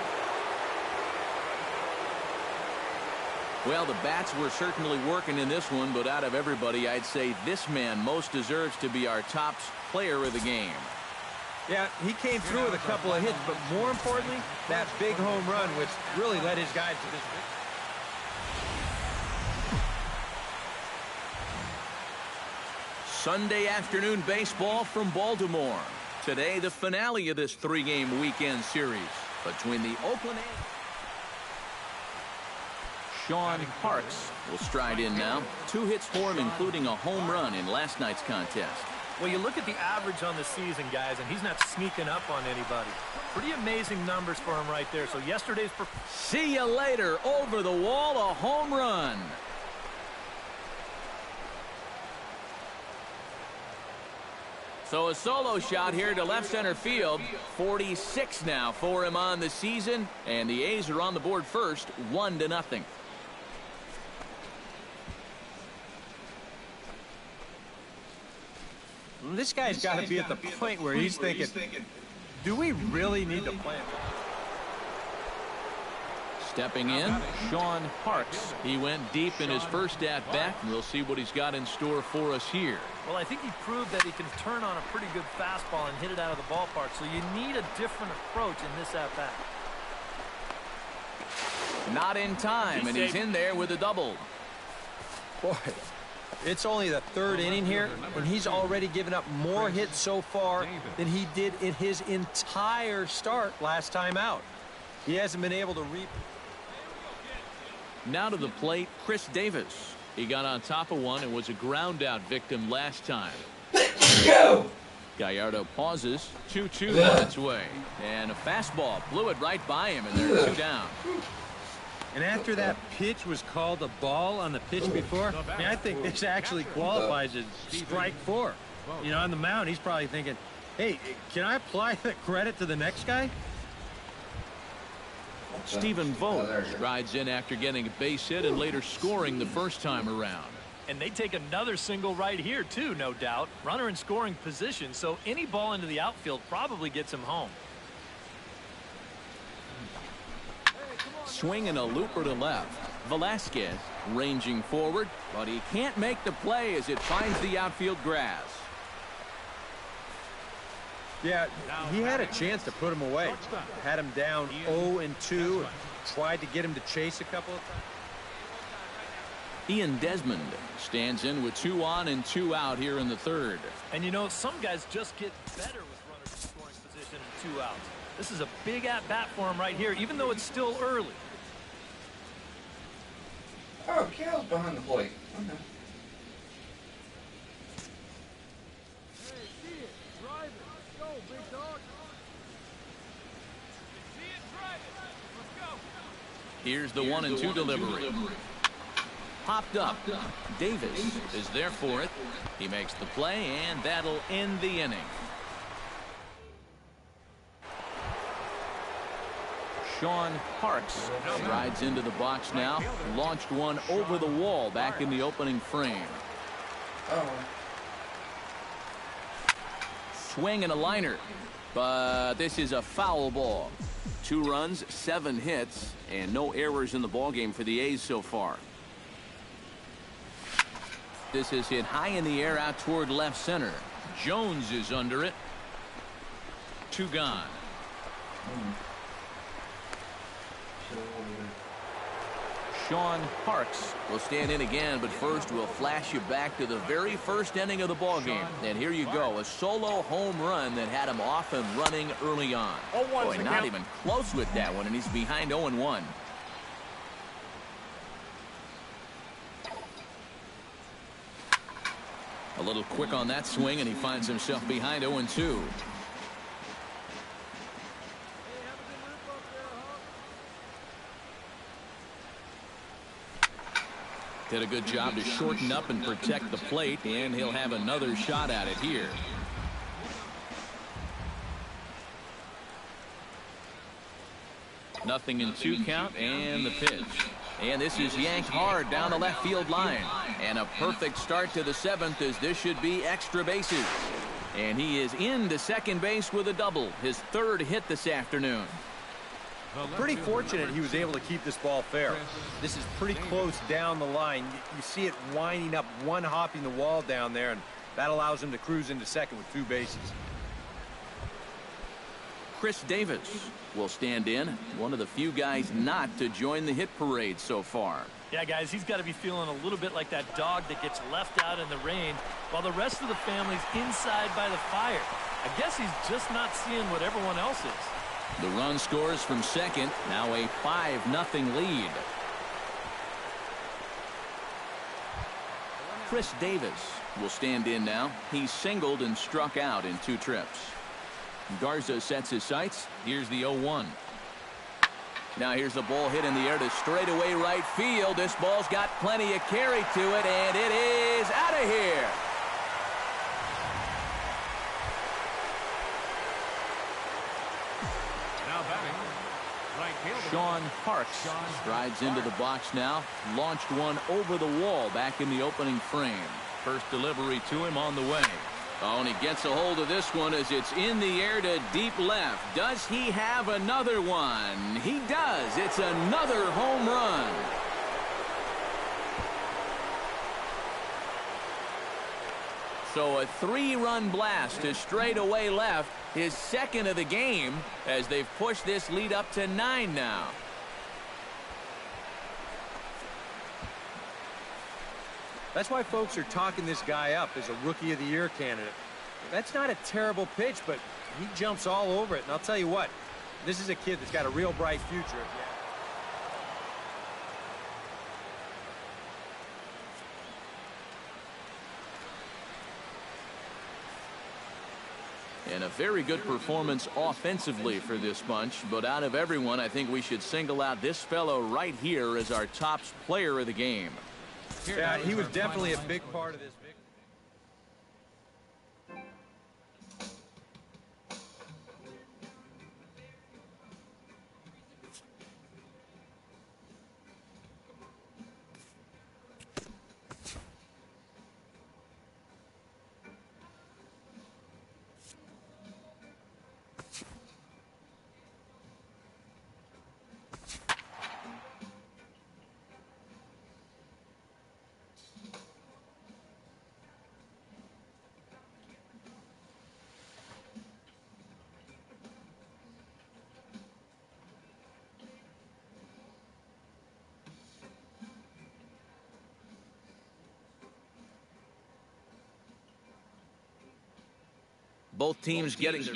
Well, the bats were certainly working in this one, but out of everybody, I'd say this man most deserves to be our top player of the game. Yeah, he came through with a couple of hits, but more importantly, that big home run, which really led his guys to this victory. Sunday afternoon baseball from Baltimore. Today, the finale of this 3-game weekend series between the Oakland A's. Sean Parks will stride in now. 2 hits for him, including a home run in last night's contest. Well, you look at the average on the season, guys, and he's not sneaking up on anybody. Pretty amazing numbers for him right there. So yesterday's... See you later. Over the wall, a home run. So a solo shot here to left center field. 46 now for him on the season. And the A's are on the board first, 1-0. This guy's got to be at the point where he's thinking, do we really need to play him? Stepping in, Sean Parks. He went deep in his first at-bat, and we'll see what he's got in store for us here. Well, I think he proved that he can turn on a pretty good fastball and hit it out of the ballpark, so you need a different approach in this at-bat. Not in time, and he's in there with a double. Boy, it's only the 3rd inning here, and he's already given up more hits so far than he did in his entire start last time out. He hasn't been able to reap. Now to the plate, Chris Davis. He got on top of one and was a ground-out victim last time. Go! Gallardo pauses. 2-2 on its way. And a fastball blew it right by him, and they're 2 down. And after that pitch was called a ball on the pitch before, I think this actually qualifies as strike 4. You know, on the mound, he's probably thinking, hey, can I apply the credit to the next guy? Stephen Vogt rides in after getting a base hit and later scoring the first time around. And they take another single right here, too, no doubt. Runner in scoring position, so any ball into the outfield probably gets him home. Swing and a looper to left. Velasquez ranging forward, but he can't make the play as it finds the outfield grass. Yeah, he had a chance to put him away. Had him down 0-2. Tried to get him to chase a couple of times. Ian Desmond stands in with 2 on and 2 out here in the 3rd. And you know, some guys just get better with runners in scoring position and 2 outs. This is a big at-bat for him right here, even though it's still early. Oh, Cal's behind the plate. Okay. Here's the 1-2 delivery. Popped up. Davis is there for it. He makes the play, and that'll end the inning. Sean Parks strides into the box now. Launched one over the wall back in the opening frame. Oh. Swing and a liner. But this is a foul ball. 2 runs, 7 hits, and no errors in the ballgame for the A's so far. This is hit high in the air out toward left center. Jones is under it. 2 gone. Sean Parks will stand in again, but first we'll flash you back to the very first inning of the ballgame. And here you go, a solo home run that had him off and running early on. Boy, not even close with that one, and he's behind 0-1. A little quick on that swing, and he finds himself behind 0-2. Did a good job to shorten up and protect the plate, and he'll have another shot at it here. Nothing in 2 count, and the pitch. And this is yanked hard down the left field line. And a perfect start to the 7th, as this should be extra bases. And he is into second base with a double, his 3rd hit this afternoon. Pretty fortunate he was able to keep this ball fair. This is pretty close down the line. You see it winding up, one hopping the wall down there, and that allows him to cruise into second with 2 bases. Chris Davis will stand in, one of the few guys not to join the hit parade so far. Yeah, guys, he's got to be feeling a little bit like that dog that gets left out in the rain while the rest of the family's inside by the fire. I guess he's just not seeing what everyone else is. The run scores from second, now a 5-0 lead. Chris Davis will stand in now. He's singled and struck out in 2 trips. Garza sets his sights. Here's the 0-1. Now here's the ball hit in the air to straightaway right field. This ball's got plenty of carry to it, and it is out of here. Now batting, right fielder Sean Parks strides into the box now. Launched one over the wall back in the opening frame. First delivery to him on the way. Oh, and he gets a hold of this one as it's in the air to deep left. Does he have another one? He does. It's another home run. So a 3-run blast to straightaway left, his 2nd of the game, as they've pushed this lead up to 9 now. That's why folks are talking this guy up as a Rookie of the Year candidate. That's not a terrible pitch, but he jumps all over it. And I'll tell you what, this is a kid that's got a real bright future. And a very good performance offensively for this bunch. But out of everyone, I think we should single out this fellow right here as our top player of the game. Yeah, he was definitely a big part of this victory. Both teams getting their...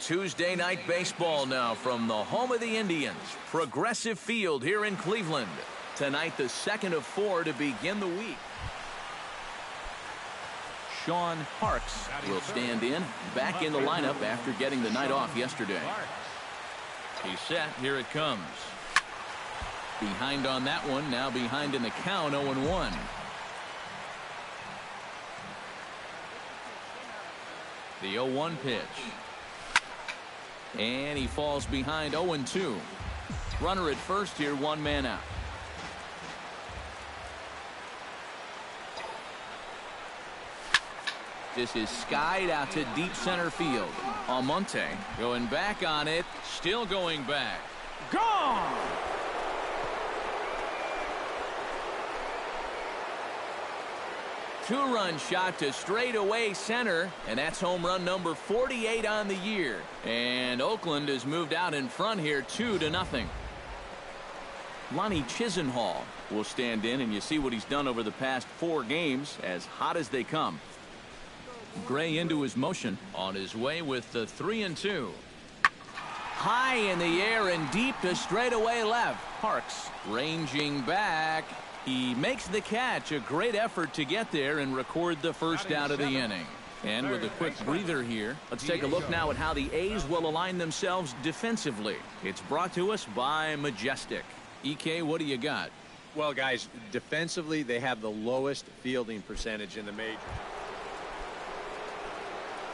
Tuesday night baseball now from the home of the Indians, Progressive Field here in Cleveland. Tonight, the 2nd of 4 to begin the week. Sean Parks will stand in, back in the lineup after getting the night off yesterday. He's set. Here it comes. Behind on that one, now behind in the count, 0-1. The 0-1 pitch. And he falls behind 0-2. Runner at first here, 1 man out. This is skied out to deep center field. Almonte going back on it, still going back. Gone! Two-run shot to straightaway center, and that's home run number 48 on the year. And Oakland has moved out in front here 2-0. Lonnie Chisenhall will stand in, and you see what he's done over the past 4 games, as hot as they come. Gray into his motion, on his way with the 3-2. High in the air and deep to straightaway left. Parks ranging back. He makes the catch. A great effort to get there and record the first out of the inning. And with a quick breather here, let's take a look now at how the A's will align themselves defensively. It's brought to us by Majestic. EK, what do you got? Well, guys, defensively, they have the lowest fielding percentage in the majors.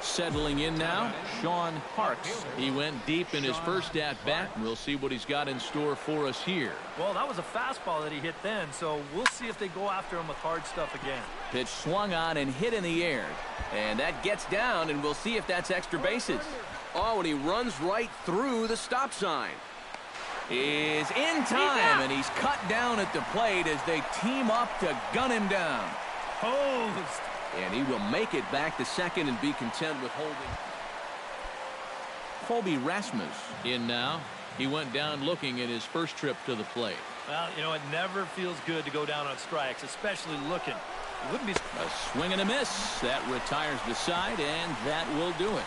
Settling in now, Sean Parks. He went deep in his first at-bat. We'll see what he's got in store for us here. Well, that was a fastball that he hit then, so we'll see if they go after him with hard stuff again. Pitch swung on and hit in the air. And that gets down, and we'll see if that's extra bases. Oh, and he runs right through the stop sign. Is in time, and he's cut down at the plate as they team up to gun him down. Posed. And he will make it back to second and be content with holding. Colby Rasmus in now. He went down looking at his first trip to the plate. Well, you know, it never feels good to go down on strikes, especially looking. It wouldn't be a swing and a miss. That retires the side, and that will do it.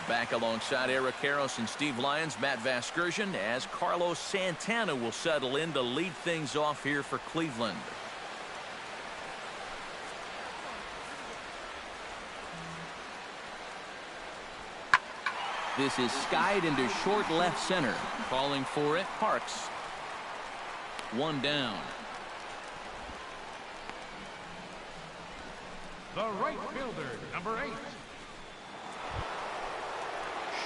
Back alongside Eric Karros and Steve Lyons, Matt Vasgersian, as Carlos Santana will settle in to lead things off here for Cleveland. This is skied into short left center. Calling for it, Parks. One down. The right fielder, number 8.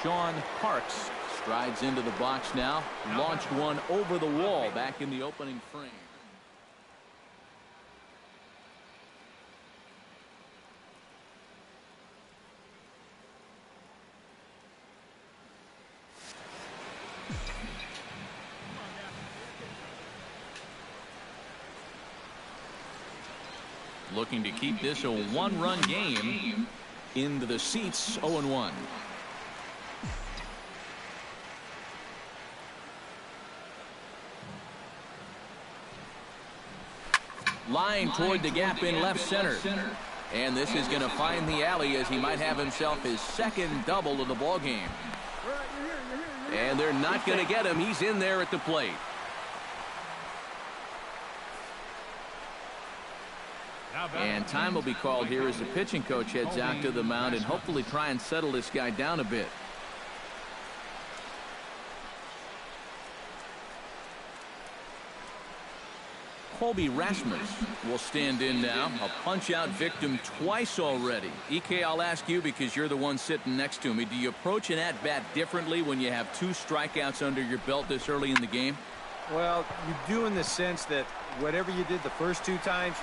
Sean Parks strides into the box now. Launched one over the wall back in the opening frame. Looking to keep this a one-run game. Into the seats, 0-1. Line toward the gap in left center. And this is going to find the alley as he might have himself his second double of the ball game. And they're not going to get him. He's in there at the plate. And time will be called here as the pitching coach heads out to the mound and hopefully try and settle this guy down a bit. Colby Rasmus will stand in now. A punch-out victim twice already. EK, I'll ask you because you're the one sitting next to me. Do you approach an at-bat differently when you have 2 strikeouts under your belt this early in the game? Well, you do in the sense that whatever you did the first 2 times,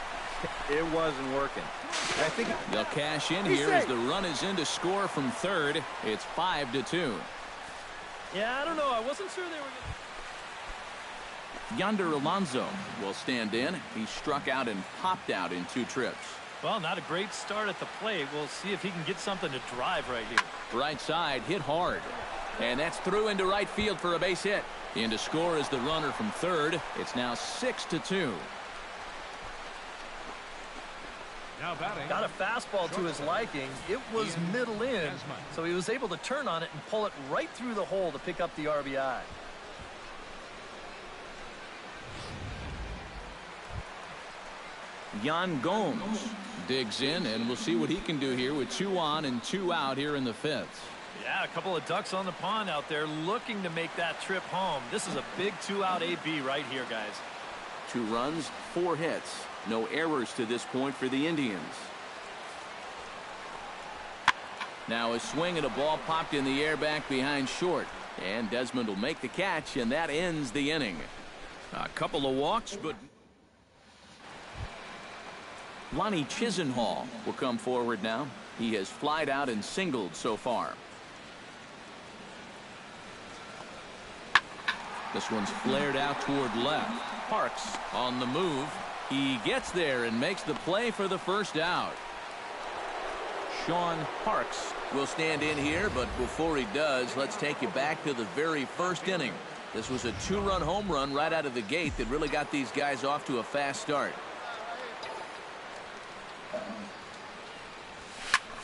it wasn't working. I think they'll cash in here as the run is in to score from third. It's 5-2. Yeah, I don't know. I wasn't sure they were going to... Yonder Alonso will stand in. He struck out and popped out in 2 trips. Well, not a great start at the plate. We'll see if he can get something to drive right here. Right side hit hard. And that's through into right field for a base hit. In to score is the runner from third. It's now 6-2. Now batting. Got a fastball to his liking. It was middle in, so he was able to turn on it and pull it right through the hole to pick up the RBI. Yan Gomes digs in, and we'll see what he can do here with 2 on and 2 out here in the 5th. Yeah, a couple of ducks on the pond out there looking to make that trip home. This is a big 2-out AB right here, guys. 2 runs, 4 hits. No errors to this point for the Indians. Now a swing and a ball popped in the air back behind short. And Desmond will make the catch, and that ends the inning. A couple of walks, but... Lonnie Chisenhall will come forward now. He has flied out and singled so far. This one's flared out toward left. Parks on the move. He gets there and makes the play for the first out. Sean Parks will stand in here, but before he does, let's take you back to the very first inning. This was a 2-run home run right out of the gate that really got these guys off to a fast start.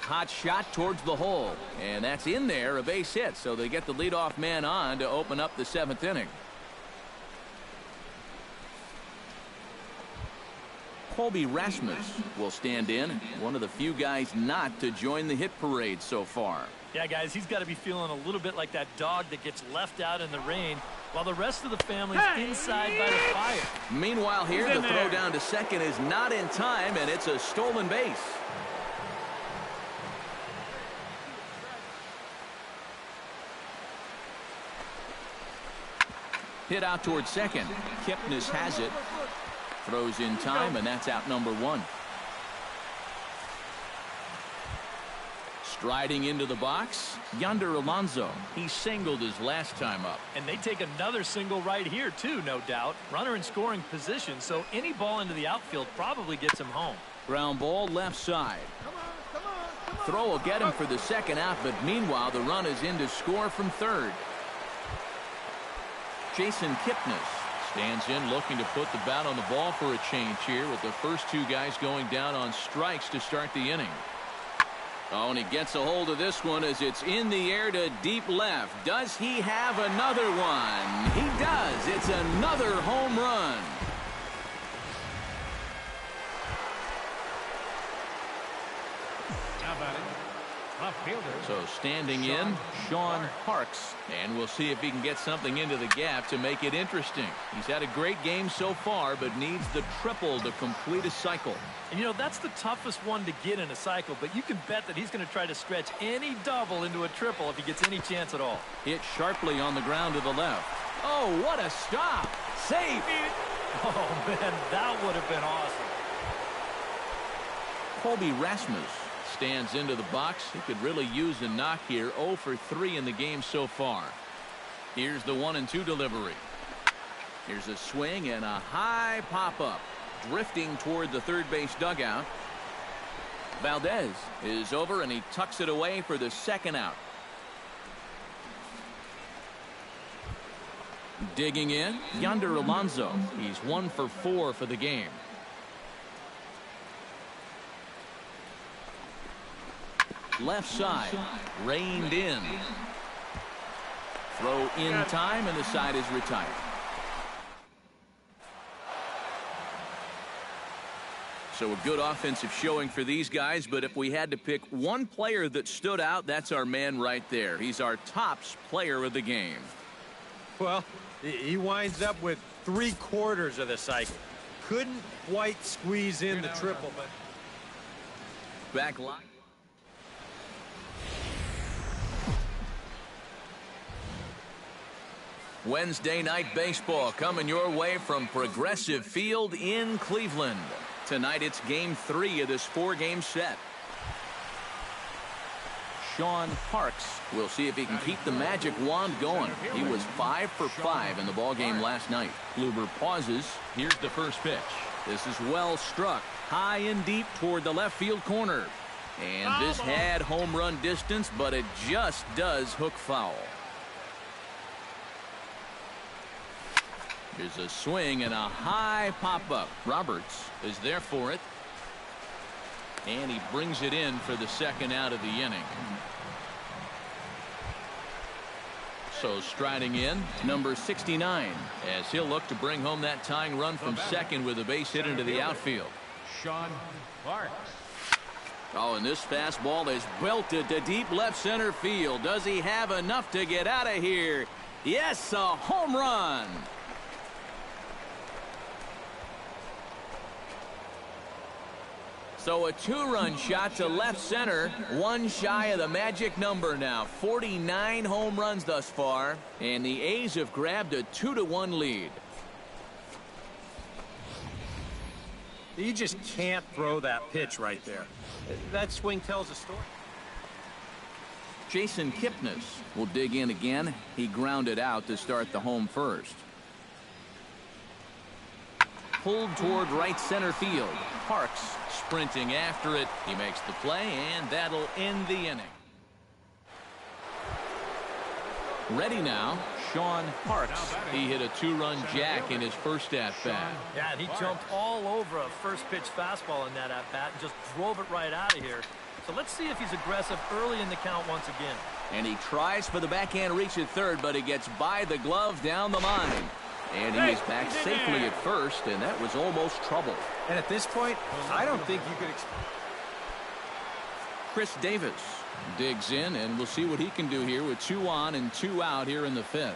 Hot shot towards the hole. And that's in there, a base hit. So they get the leadoff man on to open up the 7th inning. Colby Rasmus will stand in. One of the few guys not to join the hit parade so far. Yeah, guys, he's got to be feeling a little bit like that dog that gets left out in the rain while the rest of the family's inside by the fire. Meanwhile here, the throw down to second is not in time, and it's a stolen base. Hit out towards second. Kipnis has it. Throws in time, and that's out number 1. Striding into the box, Yonder Alonso. He singled his last time up. And they take another single right here, too, no doubt. Runner in scoring position, so any ball into the outfield probably gets him home. Ground ball left side. Throw will get him for the second out, but meanwhile, the run is in to score from third. Jason Kipnis stands in looking to put the bat on the ball for a change here with the first 2 guys going down on strikes to start the inning. Oh, and he gets a hold of this one as it's in the air to deep left. Does he have another one? He does. It's another home run. Now batting, left fielder. So standing in, Sean Parks. And we'll see if he can get something into the gap to make it interesting. He's had a great game so far, but needs the triple to complete a cycle. And, you know, that's the toughest one to get in a cycle, but you can bet that he's going to try to stretch any double into a triple if he gets any chance at all. Hit sharply on the ground to the left. Oh, what a stop. Safe. Oh, man, that would have been awesome. Colby Rasmus stands into the box. He could really use a knock here. 0 for 3 in the game so far. Here's the 1-2 delivery. Here's a swing and a high pop-up. Drifting toward the third base dugout. Valdez is over, and he tucks it away for the second out. Digging in, Yonder Alonso. He's 1 for 4 for the game. Left side, reined in. Throw in time, and the side is retired. So a good offensive showing for these guys, but if we had to pick one player that stood out, that's our man right there. He's our tops player of the game. Well, he winds up with 3/4 of the cycle. Couldn't quite squeeze in the triple, but Back line. Wednesday night baseball coming your way from Progressive Field in Cleveland. Tonight it's game 3 of this 4-game set. Sean Parks will see if he can keep the magic wand going. He was 5 for 5 in the ballgame last night. Kluber pauses. Here's the first pitch. This is well struck. High and deep toward the left field corner. And this had home run distance, but it just does hook foul. There's a swing and a high pop-up. Roberts is there for it. And he brings it in for the second out of the inning. So striding in, number 69, as he'll look to bring home that tying run from second with a base hit into the outfield. Sean Parks. Oh, and this fastball is belted to deep left center field. Does he have enough to get out of here? Yes, a home run. So a 2-run shot to left center, one shy of the magic number now. 49 home runs thus far, and the A's have grabbed a 2-1 lead. you just can't throw that pitch right there. That swing tells a story. Jason Kipnis will dig in again. He grounded out to start the home first. Pulled toward right center field. Parks sprinting after it. He makes the play, and that'll end the inning. Ready now, Sean Parks. He hit a 2-run jack in his first at-bat. Yeah, and he jumped all over a first pitch fastball in that at-bat and just drove it right out of here. So let's see if he's aggressive early in the count once again. And he tries for the backhand reach at third, but he gets by the glove down the line. And he is back safely at first, and that was almost trouble. And at this point, I don't think you could Chris Davis digs in, and we'll see what he can do here with 2 on and 2 out here in the 5th.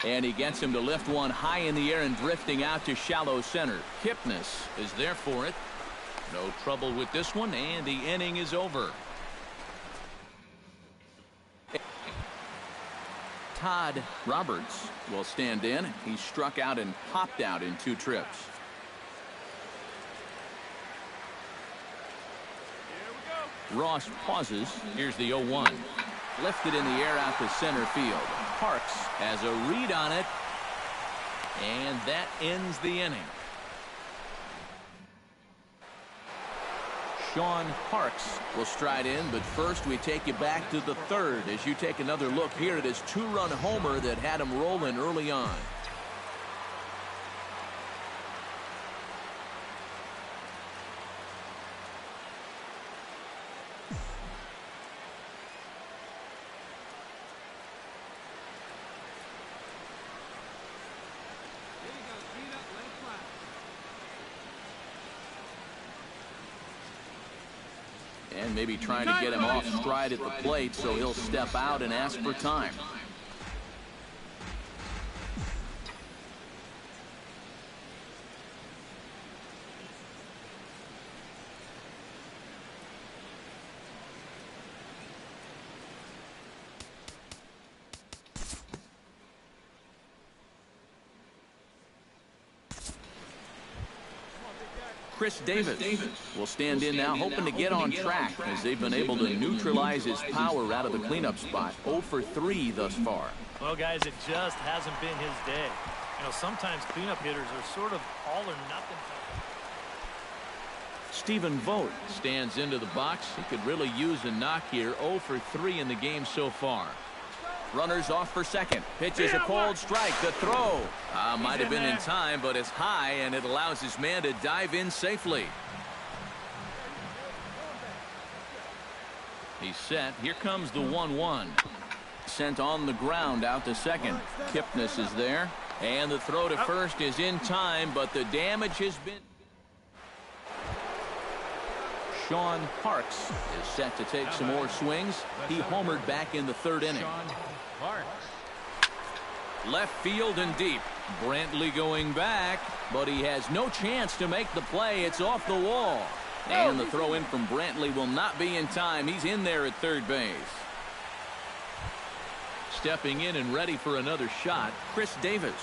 And he gets him to lift one high in the air and drifting out to shallow center. Kipnis is there for it. No trouble with this one, and the inning is over. Todd Roberts will stand in. He struck out and popped out in 2 trips. Ross pauses. Here's the 0-1. Lifted in the air out to center field. Parks has a read on it, and that ends the inning. Sean Parks will stride in, but first we take you back to the 3rd as you take another look here at his 2-run homer that had him rolling early on. And maybe trying to get him off stride at the plate, so he'll step out and ask for time. Chris Davis will stand in now, hoping to get on track as they've been able to neutralize his power out of the cleanup spot. 0 for 3 thus far. Well, guys, it just hasn't been his day. You know, sometimes cleanup hitters are sort of all or nothing. Stephen Vogt stands into the box. He could really use a knock here. 0 for 3 in the game so far. Runners off for second. Pitch is a cold strike. The throw might have been in time, but it's high, and it allows his man to dive in safely. He's set. Here comes the 1-1. Sent on the ground out to second. Kipnis is there, and the throw to first is in time, but the damage has been. Sean Parks is set to take some more swings. He homered back in the 3rd inning. Left field and deep. Brantley going back, but he has no chance to make the play. It's off the wall. And the throw in from Brantley will not be in time. He's in there at 3rd base. Stepping in and ready for another shot, Chris Davis.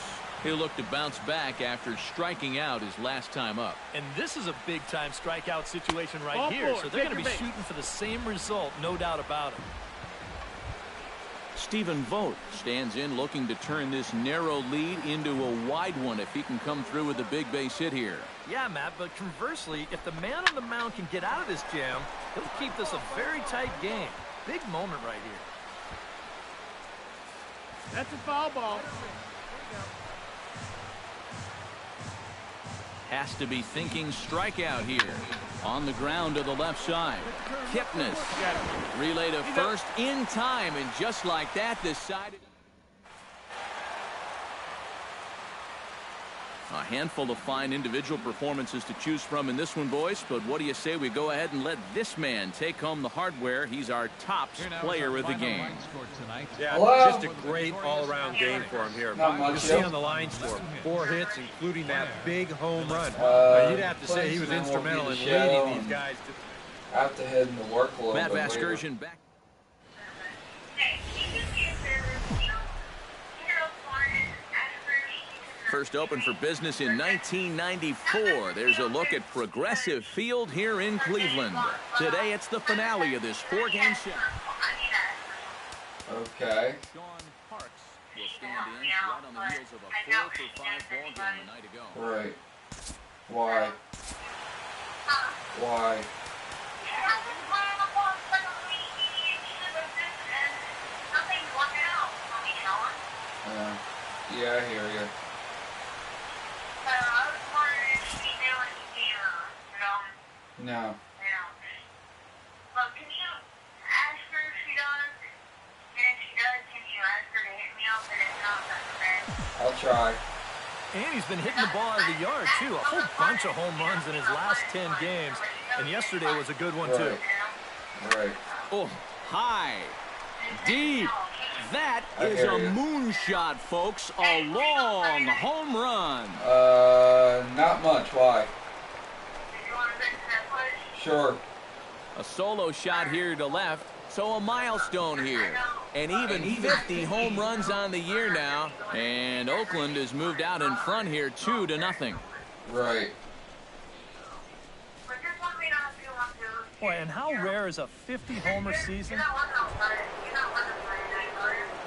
He'll look to bounce back after striking out his last time up. And this is a big-time strikeout situation right here, so they're going to be shooting for the same result, no doubt about it. Stephen Vogt stands in, looking to turn this narrow lead into a wide one if he can come through with a big base hit here. Yeah, Matt, but conversely, if the man on the mound can get out of this jam, he'll keep this a very tight game. Big moment right here. That's a foul ball. Has to be thinking strikeout here. On the ground to the left side. Kipnis. Relay to first in time, and just like that decided. A handful of fine individual performances to choose from in this one, boys, but what do you say we go ahead and let this man take home the hardware? He's our top player of the game. Yeah, just a great all-around game for him here. You see on the line score, 4 hits, including that big home run. You'd have to say he was instrumental in leading these guys to. I have to head into work a little Matt bit Vasgersian back. First opened for business in 1994. There's a look at Progressive Field here in Cleveland. Today it's the finale of this 4-game set. Okay. Sean Parks will stand in right on the heels of a 4 for 5 ball game a night ago. Right. Why? Why? Yeah, I hear you. No. Well, can you ask her if she does? And if she does, can you ask her to hit me up and if not, that's okay. I'll try. And he's been hitting the ball out of the yard, too. A whole bunch of home runs in his last 10 games. And yesterday was a good one, too. Right. Oh, high. Deep. That is a moonshot, folks. A long home run. Not much. Why? Sure. A solo shot here to left, so a milestone here. And even 50 home runs on the year now. And Oakland has moved out in front here 2-0. Right. Boy, and how rare is a 50-homer season?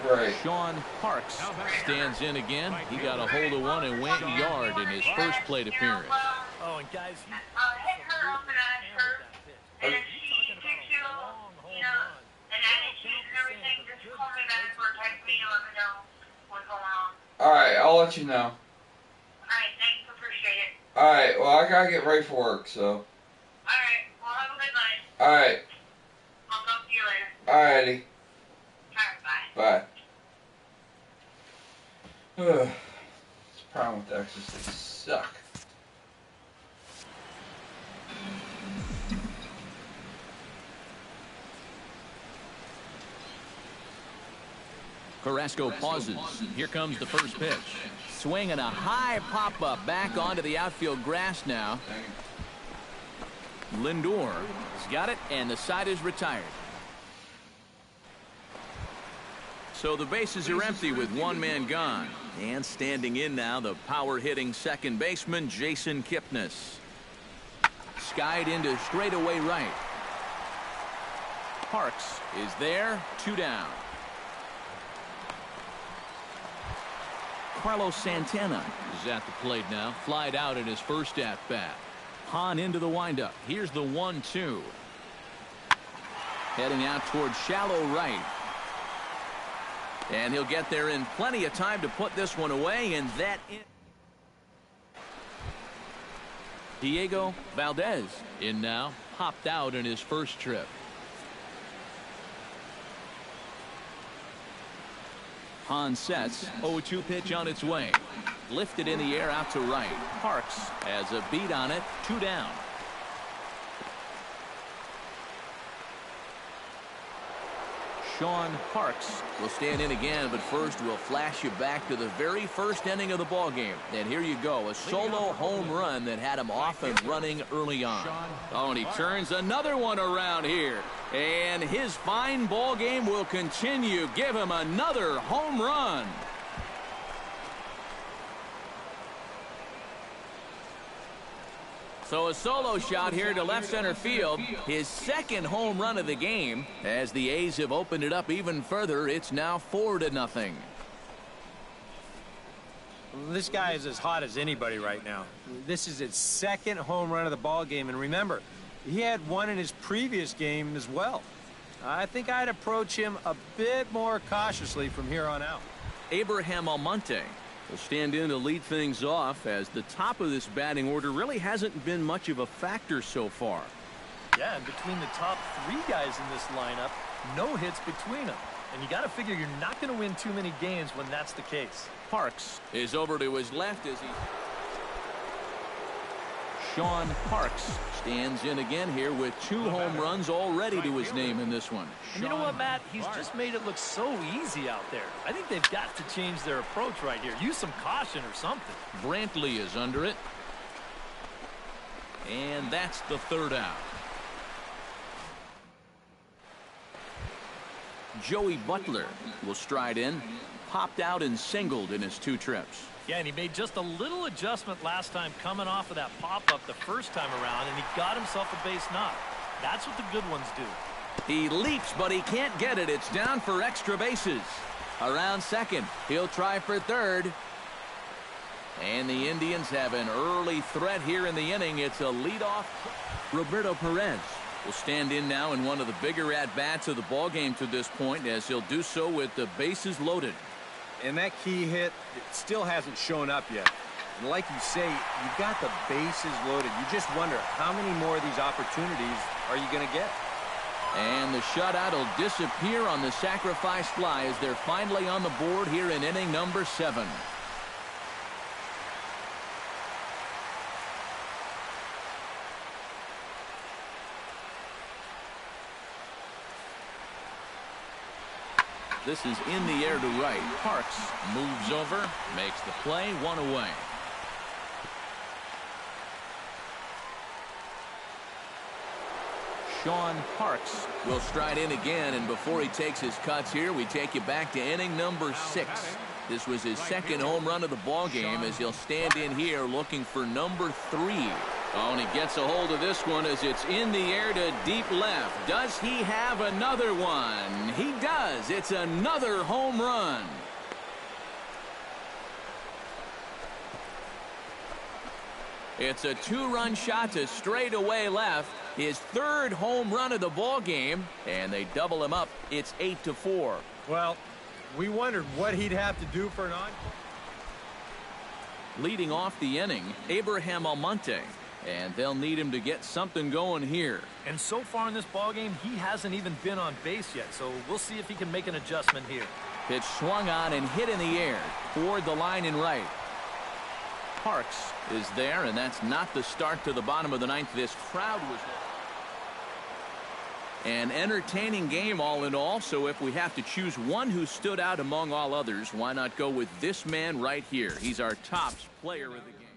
Right. Sean Parks stands in again. He got a hold of one and went yard in his first plate appearance. Oh, and guys, hit her up and ask her. And if she gives you, you know, an attitude and everything, just call me back or text me and let me know what's going on. Alright, I'll let you know. Alright, thanks. Appreciate it. Alright, well, I gotta get ready for work, so. Alright, well, have a good night. Alright. I'll talk to you later. Alrighty. Alright, bye. Bye. Ugh. This problem with the X's, they suck. Carrasco pauses. Here comes the first pitch. Swinging a high pop-up back onto the outfield grass now. Lindor has got it, and the side is retired. So the bases are empty with one man gone. And standing in now, the power-hitting second baseman, Jason Kipnis. Skied into straightaway right. Parks is there, 2 down. Carlos Santana is at the plate now. Flied out in his first at-bat. Hahn into the windup. Here's the 1-2. Heading out towards shallow right. And he'll get there in plenty of time to put this one away, and that in. Diego Valdez in now. Popped out in his first trip. Hahn sets. 0-2 pitch on its way. Lifted in the air out to right. Parks has a beat on it. 2 down. Sean Parks will stand in again, but first we'll flash you back to the very first inning of the ball game. And here you go, a solo home run that had him off and running early on. Oh, and he turns another one around here. And his fine ball game will continue. Give him another home run. So a solo shot here to left center field. His second home run of the game. As the A's have opened it up even further, it's now 4-0. This guy is as hot as anybody right now. This is his second home run of the ball game, and remember, he had one in his previous game as well. I think I'd approach him a bit more cautiously from here on out. Abraham Almonte will stand in to lead things off, as the top of this batting order really hasn't been much of a factor so far. Yeah, and between the top 3 guys in this lineup, no hits between them. And you got to figure you're not going to win too many games when that's the case. Parks is over to his left as he... Sean Parks stands in again here with 2 home runs already to his name in this one. And you know what, Matt? He's just made it look so easy out there. I think they've got to change their approach right here. Use some caution or something. Brantley is under it. And that's the 3rd out. Joey Butler will stride in. Popped out and singled in his 2 trips. Yeah, and he made just a little adjustment last time coming off of that pop-up the first time around, and he got himself a base knock. That's what the good ones do. He leaps, but he can't get it. It's down for extra bases. Around second. He'll try for third. And the Indians have an early threat here in the inning. It's a leadoff. Roberto Perez will stand in now in one of the bigger at-bats of the ballgame to this point, as he'll do so with the bases loaded. And that key hit, it still hasn't shown up yet. And like you say, you've got the bases loaded. You just wonder how many more of these opportunities are you going to get? And the shutout will disappear on the sacrifice fly as they're finally on the board here in inning number 7. This is in the air to right. Parks moves over, makes the play, 1 away. Sean Parks will stride in again, and before he takes his cuts here, we take you back to inning number 6. This was his second home run of the ball game as he'll stand in here looking for number 3. Oh, and he gets a hold of this one as it's in the air to deep left. Does he have another one? He does. It's another home run. It's a 2-run shot to straightaway left. His 3rd home run of the ball game, and they double him up. It's 8-4. Well, we wondered what he'd have to do for an encore. Leading off the inning, Abraham Almonte, and they'll need him to get something going here. And so far in this ballgame, he hasn't even been on base yet, so we'll see if he can make an adjustment here. Pitch swung on and hit in the air toward the line in right. Parks is there, and that's not the start to the bottom of the 9th. This crowd was an entertaining game all in all, so if we have to choose one who stood out among all others, why not go with this man right here? He's our top player of the game.